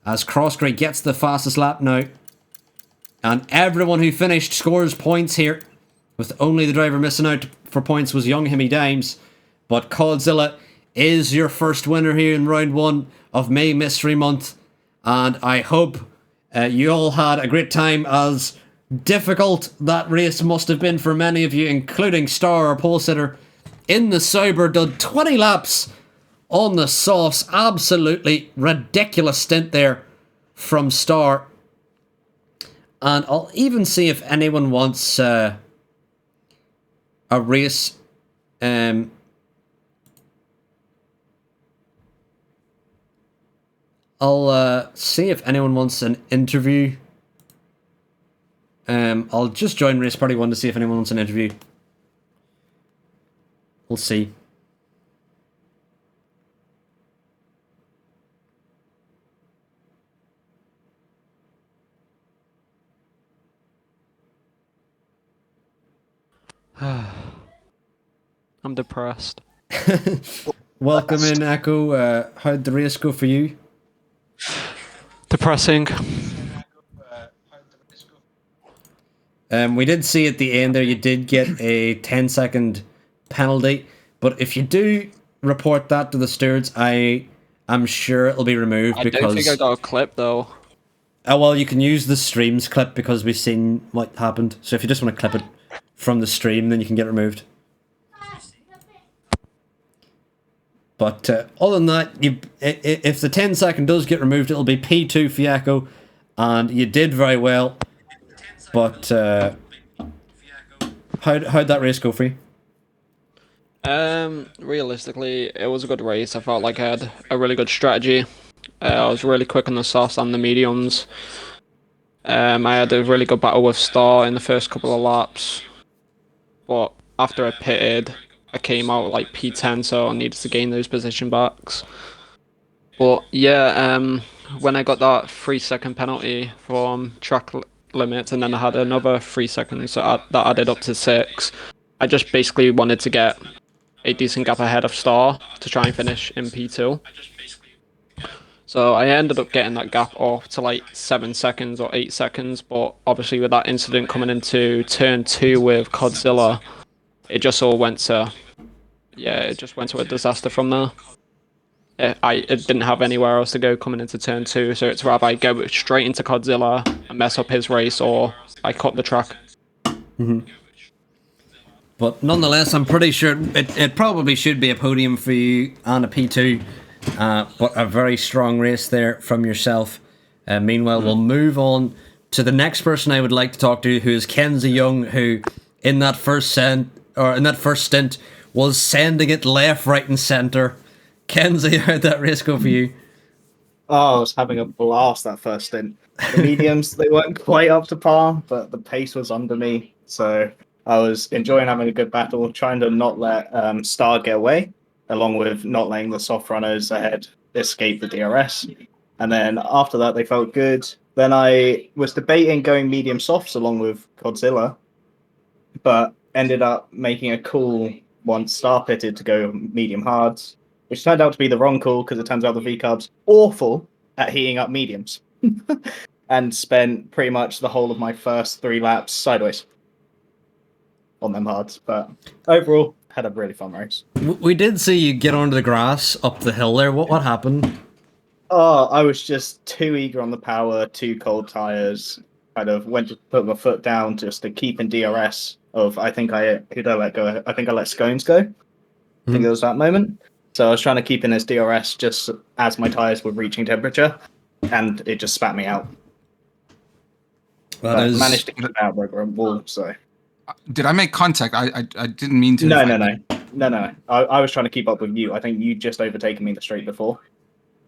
as Crossgrade gets the fastest lap now. And everyone who finished scores points here, with only the driver missing out for points was Young Himmy Dimes. But Codzilla is your first winner here in round 1 of May Mystery Month. And I hope you all had a great time, as difficult that race must have been for many of you, including Star, our pole sitter, in the Sauber. Did 20 laps on the softs. Absolutely ridiculous stint there from Star. And I'll even see if anyone wants a race. I'll see if anyone wants an interview. I'll just join Race Party 1 to see if anyone wants an interview. We'll see. I'm depressed. Welcome in, Echo. How'd the race go for you? Depressing. We did see at the end there you did get a 10-second penalty, but if you do report that to the stewards, I'm sure it'll be removed. I don't think I got a clip though. Oh well, you can use the streams clip because we've seen what happened. So if you just want to clip it from the stream, then you can get removed. But other than that, if the 10-second does get removed, it'll be P2 for Echo, and you did very well. But how'd that race go for you? Realistically, it was a good race. I felt like I had a really good strategy. I was really quick on the softs and the mediums. I had a really good battle with Star in the first couple of laps, but after I pitted, I came out like P10, so I needed to gain those position backs. But yeah, when I got that 3-second penalty from track limits, and then I had another 3 seconds that added up to 6, I just basically wanted to get a decent gap ahead of Star to try and finish in P2. So I ended up getting that gap off to like 7 seconds or 8 seconds, but obviously with that incident coming into turn 2 with Godzilla, it just all went to, it just went to a disaster from there. It didn't have anywhere else to go coming into turn 2, so it's rather I go straight into Godzilla and mess up his race, or I cut the track. But nonetheless, I'm pretty sure it probably should be a podium for you and a P2, but a very strong race there from yourself. Meanwhile, we'll move on to the next person I would like to talk to, who is Kenzie Young, who in that first stint was sending it left, right, and centre. Kenzie, how'd that race go for you? Oh, I was having a blast that first stint. The mediums, they weren't quite up to par, but the pace was under me. So I was enjoying having a good battle, trying to not let Star get away, along with not letting the soft runners ahead escape the DRS. And then after that, they felt good. Then I was debating going medium softs along with Godzilla, but ended up making a call once Star pitted to go medium hards, which turned out to be the wrong call because it turns out the V-Carb's awful at heating up mediums. And spent pretty much the whole of my first 3 laps sideways on them hards. But overall, had a really fun race. We did see you get onto the grass up the hill there. What happened? Oh, I was just too eager on the power, too cold tires. Kind of went to put my foot down just to keep in DRS of, who did I let go? I think I let Scones go. I think it was that moment. So I was trying to keep in his DRS just as my tires were reaching temperature, and it just spat me out. But I managed to get it out over a wall, so... Did I make contact? I didn't mean to. No. I was trying to keep up with you. I think you just overtaken me the straight before,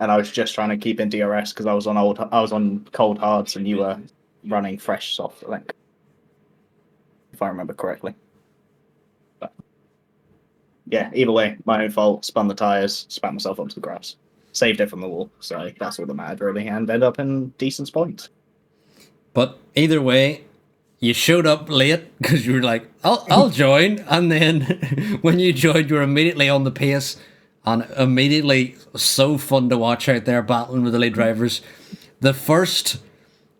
and I was just trying to keep in DRS because I was on cold hards and you were running fresh soft, I think, if I remember correctly. But yeah, either way, my own fault. Spun the tires, spat myself onto the grass, saved it from the wall. So that's all that mattered really, and ended up in decent points. But either way, you showed up late because you were like, I'll join. And then when you joined, you were immediately on the pace and immediately so fun to watch out there battling with the lead drivers. The first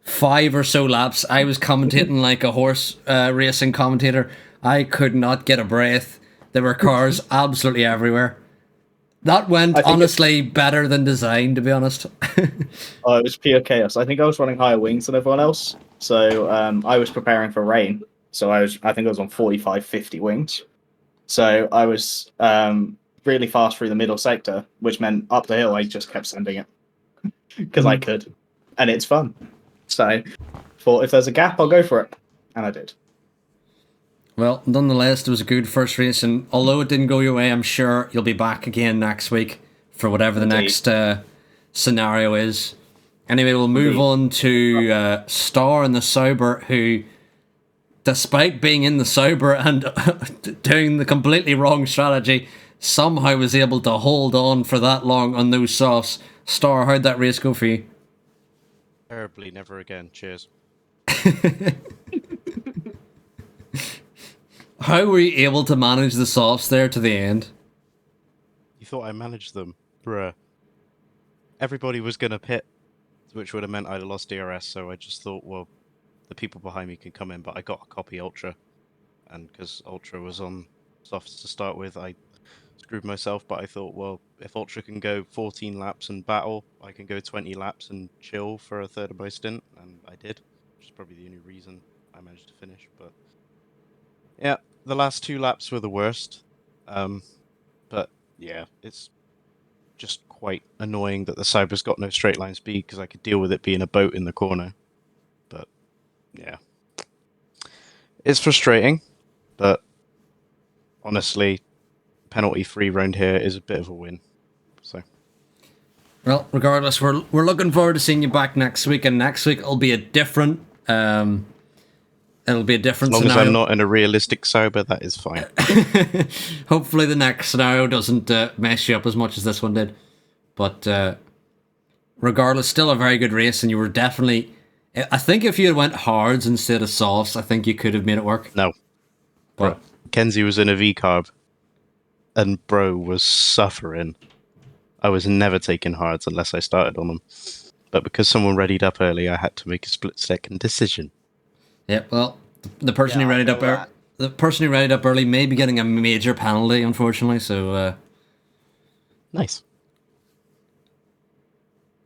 5 or so laps, I was commentating like a horse racing commentator. I could not get a breath. There were cars absolutely everywhere. That went, honestly, better than designed, to be honest. Oh, it was pure chaos. I think I was running higher wings than everyone else. So I was preparing for rain. So I think I was on 45, 50 wings. So I was really fast through the middle sector, which meant up the hill, I just kept sending it. Because I could. And it's fun. So thought if there's a gap, I'll go for it. And I did. Well, nonetheless, it was a good first race, and although it didn't go your way, I'm sure you'll be back again next week for whatever the next scenario is. Anyway, we'll move on to Star in the Sauber, who, despite being in the Sauber and doing the completely wrong strategy, somehow was able to hold on for that long on those softs. Star, how'd that race go for you? Terribly, never again. Cheers. How were you able to manage the softs there to the end? You thought I managed them? Bruh. Everybody was going to pit, which would have meant I'd have lost DRS, so I just thought, well, the people behind me can come in, but I got a copy Ultra. And because Ultra was on softs to start with, I screwed myself, but I thought, well, if Ultra can go 14 laps and battle, I can go 20 laps and chill for a third of my stint, and I did, which is probably the only reason I managed to finish, but... yeah, the last 2 laps were the worst. But yeah, it's just quite annoying that the Sauber's got no straight line speed because I could deal with it being a boat in the corner. But yeah, it's frustrating. But honestly, penalty-free round here is a bit of a win. So. Well, regardless, we're looking forward to seeing you back next week, and next week will be a different It'll be a different As long as scenario. I'm not in a realistic sober, that is fine. Hopefully the next scenario doesn't mess you up as much as this one did. But regardless, still a very good race, and you were definitely... I think if you had went hards instead of softs, I think you could have made it work. No. But Bro, Kenzie was in a V-carb, and bro was suffering. I was never taking hards unless I started on them. But because someone readied up early, I had to make a split-second decision. yeah, well, the person who readied up the person who readied up early may be getting a major penalty, unfortunately. So Nice.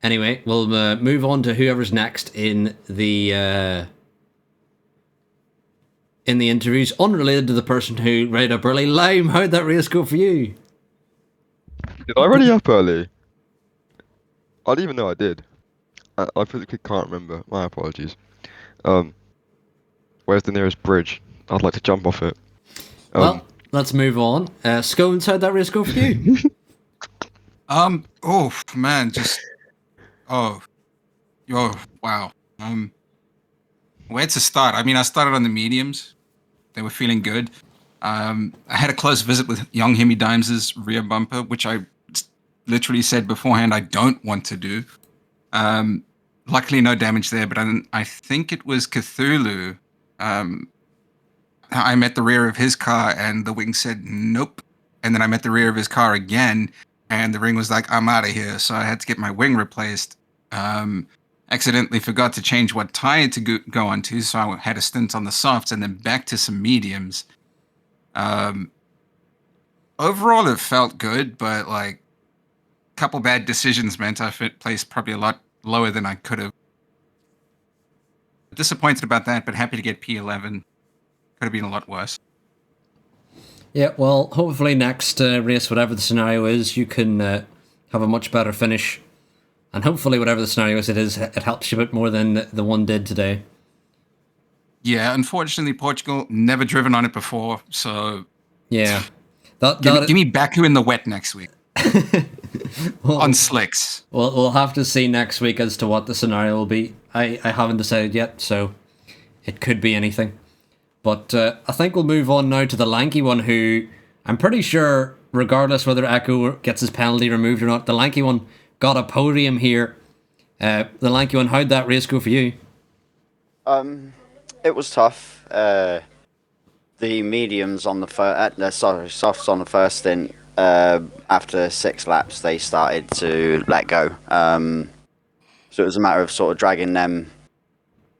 anyway, we'll move on to whoever's next in the interviews, unrelated to the person who readied up early. Lime, how'd that race go for you? Did I ready up early? I didn't even know I did. I physically can't remember. My apologies. Where's the nearest bridge? I'd like to jump off it. Well, let's move on. Scones, how'd that race go for you? Oh man, oh wow. Where to start? I mean, I started on the mediums. They were feeling good. I had a close visit with young Hemi Dimes's rear bumper, which I literally said beforehand I don't want to do. Luckily, no damage there, but I think it was Cthulhu. I met the rear of his car, and the wing said nope. And then I met the rear of his car again, and the ring was like, I'm out of here. So I had to get my wing replaced. Accidentally forgot to change what tire to go onto, so I had a stint on the softs and then back to some mediums. Overall, it felt good, but like a couple bad decisions meant I placed probably a lot lower than I could have. Disappointed about that, but happy to get P11. Could have been a lot worse. Yeah, well, hopefully next race, whatever the scenario is, you can have a much better finish. And hopefully whatever the scenario is, it helps you a bit more than the one did today. Yeah, unfortunately, Portugal, never driven on it before, so... Yeah. Give me Baku in the wet next week. Well, on slicks. We'll have to see next week as to what the scenario will be. I haven't decided yet, so it could be anything. But I think we'll move on now to the lanky one, who I'm pretty sure, regardless whether Echo gets his penalty removed or not, the lanky one got a podium here. The lanky one, how'd that race go for you? It was tough. The mediums on the softs on the first stint, after 6 laps, they started to let go. So it was a matter of sort of dragging them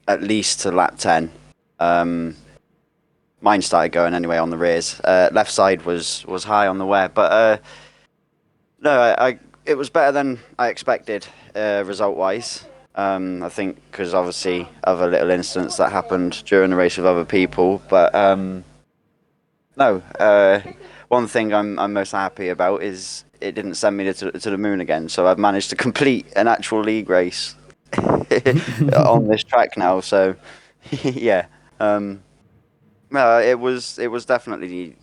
at least to lap 10. Mine started going anyway on the rears. Left side was high on the wear, but no, it was better than I expected result-wise. I think because obviously other little incidents that happened during the race with other people, but no. One thing I'm most happy about is it didn't send me to the moon again, so I've managed to complete an actual league race on this track now. So yeah, no, it was definitely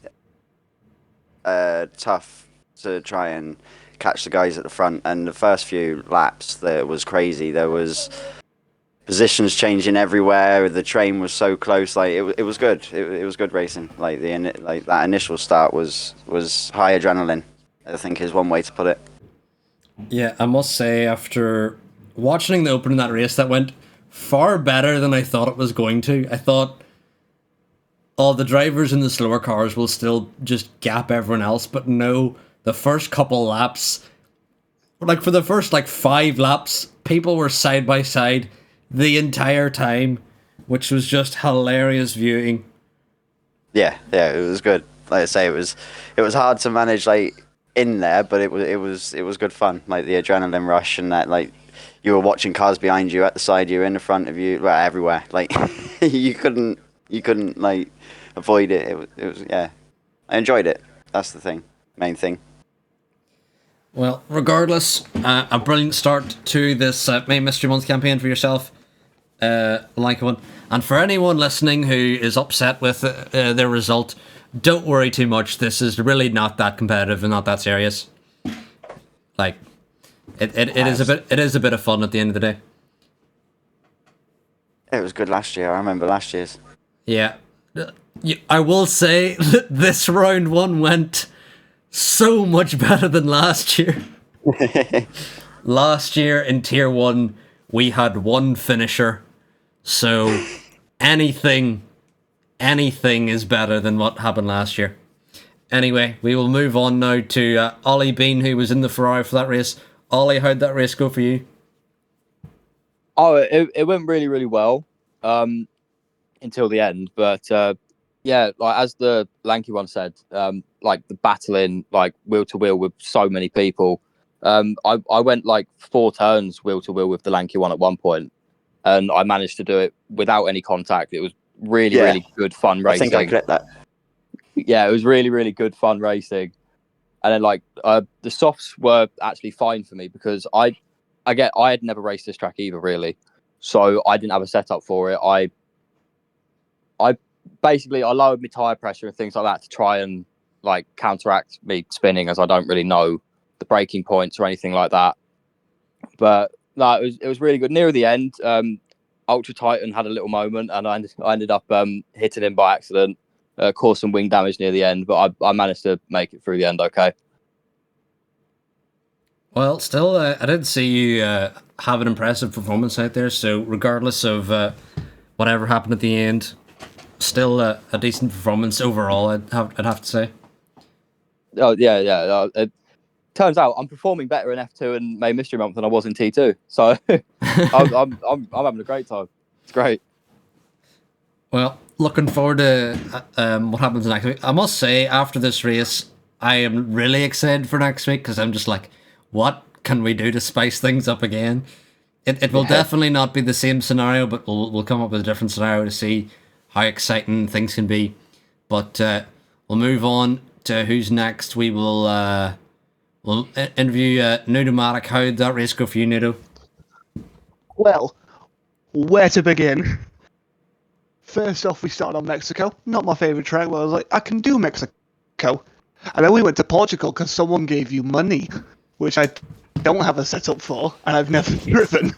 tough to try and catch the guys at the front, and the first few laps there was crazy. There was positions changing everywhere. The train was so close. Like it was good. It was good racing. Like that initial start was high adrenaline, I think is one way to put it. Yeah, I must say, after watching the opening of that race, that went far better than I thought it was going to. I thought, oh, the drivers in the slower cars will still just gap everyone else, but no, the first couple laps, like for the first 5 laps, people were side by side the entire time, which was just hilarious viewing. Yeah, it was good. Like I say, it was hard to manage in there, but it was good fun. Like the adrenaline rush and that, you were watching cars behind you, at the side you, in the front of you, well, everywhere. Like you couldn't avoid it. It was yeah. I enjoyed it. That's the main thing. Well, regardless, a brilliant start to this Main Mystery Month campaign for yourself, like one. And for anyone listening who is upset with their result, don't worry too much. This is really not that competitive and not that serious. It is a bit of fun at the end of the day. It was good last year. I remember last year's. Yeah. I will say that this round one went so much better than last year. Last year in Tier 1, we had one finisher. So anything is better than what happened last year. Anyway, we will move on now to Ollie Bean, who was in the Ferrari for that race. Ollie, how'd that race go for you? Oh, it went really, really well until the end. But yeah, like as the lanky one said, like the battling like wheel to wheel with so many people. I went like 4 turns wheel to wheel with the lanky one at one point, and I managed to do it without any contact. It was really good fun racing. I think I clipped that. Yeah, it was really, really good fun racing. And then like the softs were actually fine for me because I had never raced this track either really, so I didn't have a setup for it. I basically I lowered my tire pressure and things like that to try and like counteract me spinning, as I don't really know the braking points or anything like that. But no, it was really good. Near the end, Ultra Titan had a little moment, and I ended up hitting him by accident, caused some wing damage near the end, but I managed to make it through the end okay. Well, still, I did see you have an impressive performance out there, so regardless of whatever happened at the end, still a decent performance overall, I'd have to say. Oh, yeah. It turns out I'm performing better in F2 and Main Mystery Month than I was in T2, so I'm having a great time. It's great. Well, looking forward to what happens next week. I must say, after this race, I am really excited for next week because I'm just like, what can we do to spice things up again? It will definitely not be the same scenario, but we'll come up with a different scenario to see how exciting things can be. But we'll move on to who's next. We will we'll interview Nudomatic. How did that race go for you, Nudo? Well, where to begin? First off, we started on Mexico. Not my favourite track, but I was like, I can do Mexico. And then we went to Portugal because someone gave you money, which I don't have a setup for, and I've never driven.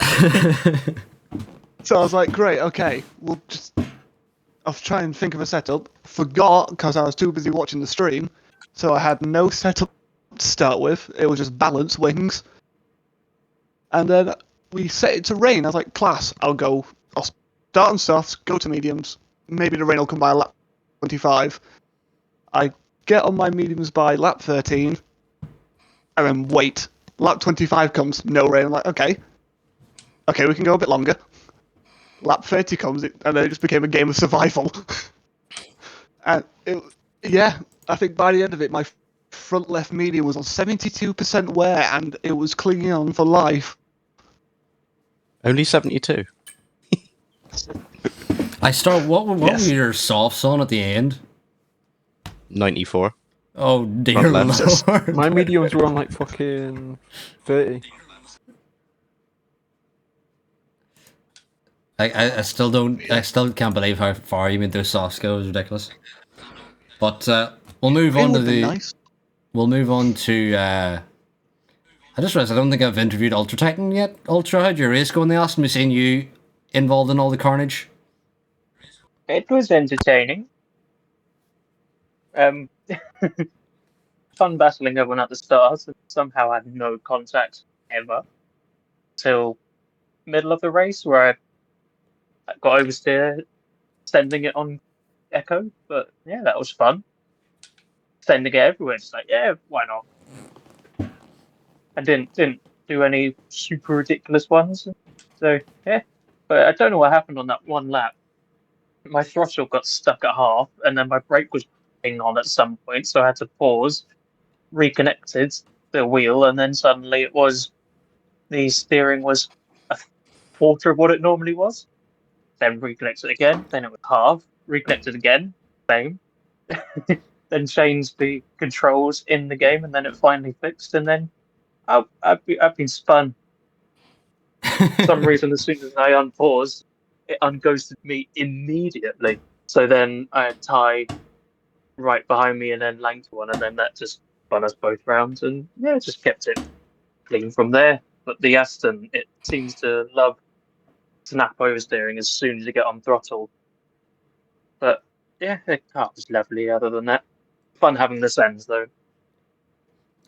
So I was like, great, okay, I'll try and think of a setup. Forgot, because I was too busy watching the stream, so I had no setup to start with. It was just balance wings. And then we set it to rain. I was like, class, I'll start on softs, go to mediums. Maybe the rain will come by lap 25. I get on my mediums by lap 13, and then wait. Lap 25 comes, no rain. I'm like, okay, we can go a bit longer. Lap 30 comes, and then it just became a game of survival. And I think by the end of it, my front left medium was on 72% wear, and it was clinging on for life. Only 72. What were your softs on at the end? 94. Oh dear Lord. My mediums were on like fucking 30. I still can't believe how far you made those softs go. It was ridiculous. But we'll move on to We'll move on to I just realized I don't think I've interviewed Ultra Titan yet. Ultra, how'd your race go in the Aston? We've seen you involved in all the carnage. It was entertaining. Fun battling everyone at the start, and somehow had no contact ever till middle of the race, where I got oversteer, sending it on Echo. But yeah, that was fun. Sending it everywhere, just like why not? I didn't do any super ridiculous ones, so yeah. But I don't know what happened on that one lap. My throttle got stuck at half, and then my brake was on at some point, so I had to pause, reconnected the wheel, and then suddenly the steering was a quarter of what it normally was. Then reconnected again, then it was half, reconnected again, same. Then changed the controls in the game, and then it finally fixed, and then I've been spun. For some reason, as soon as I unpaused, it unghosted me immediately. So then I had Ty right behind me, and then Lanky one, and then that just spun us both rounds, and yeah, just kept it clean from there. But the Aston, it seems to love snap oversteering as soon as you get on throttle. But yeah, the car was lovely. Other than that, fun having the Sens though.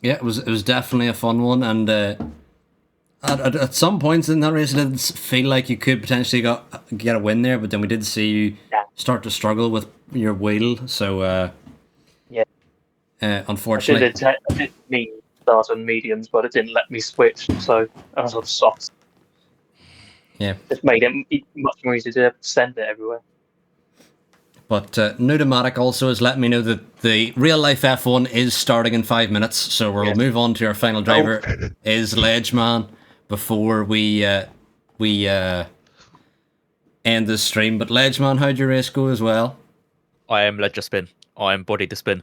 Yeah, it was definitely a fun one, and at some points in that race, it didn't feel like you could potentially get a win there, but then we did see you start to struggle with your wheel. So unfortunately, I did mean start on mediums, but it didn't let me switch, so I was on softs. Yeah, it made it much more easy to send it everywhere. But Nudomatic also has let me know that the real life F1 is starting in 5 minutes, so we'll move on to our final driver is Ledgeman before we end the stream. But Ledgeman, how'd your race go as well? I am Ledger Spin. I embodied the spin.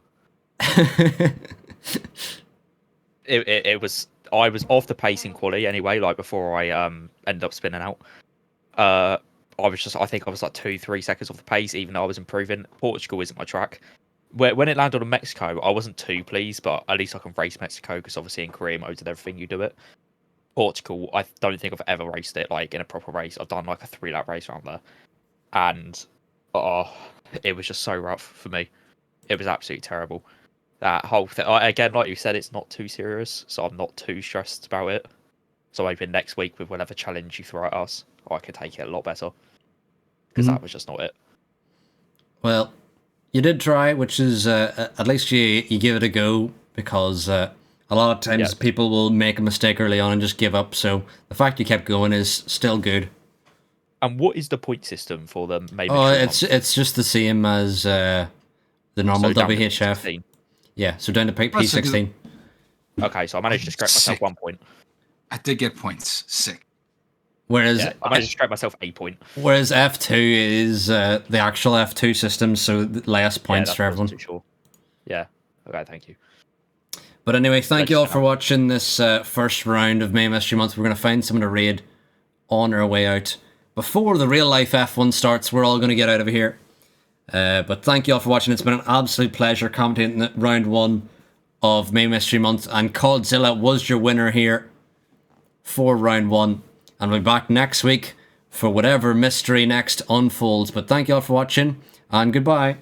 it was. I was off the pacing quality anyway. Like before I ended up spinning out. I think I was like 2-3 seconds off the pace, even though I was improving. Portugal isn't my track. When it landed on Mexico, I wasn't too pleased, but at least I can race Mexico because obviously in career modes and everything you do it. Portugal, I don't think I've ever raced it like in a proper race. I've done like a 3-lap race around there, and it was just so rough for me. It was absolutely terrible. That whole thing, again, like you said, it's not too serious, so I'm not too stressed about it. So maybe next week with whatever challenge you throw at us, I could take it a lot better. Because that was just not it. Well, you did try, which is at least you give it a go, because a lot of times people will make a mistake early on and just give up. So the fact you kept going is still good. And what is the point system for them? Maybe it's just the same as the normal WHF. Yeah, so down to P16. Okay, so I managed to scrape myself 1 point. I did get points. Sick. Whereas I managed to scrape myself 8 point. Whereas F2 is the actual F2 system, so less points for everyone. Sure. Yeah. Okay. Thank you. But anyway, thank you all for watching this first round of May Mystery Month. We're going to find someone to raid on our way out. Before the real life F1 starts, we're all going to get out of here. But thank you all for watching. It's been an absolute pleasure commentating round 1 of May Mystery Month, and Codzilla was your winner here for round 1. And we'll be back next week for whatever mystery next unfolds. But thank you all for watching, and goodbye.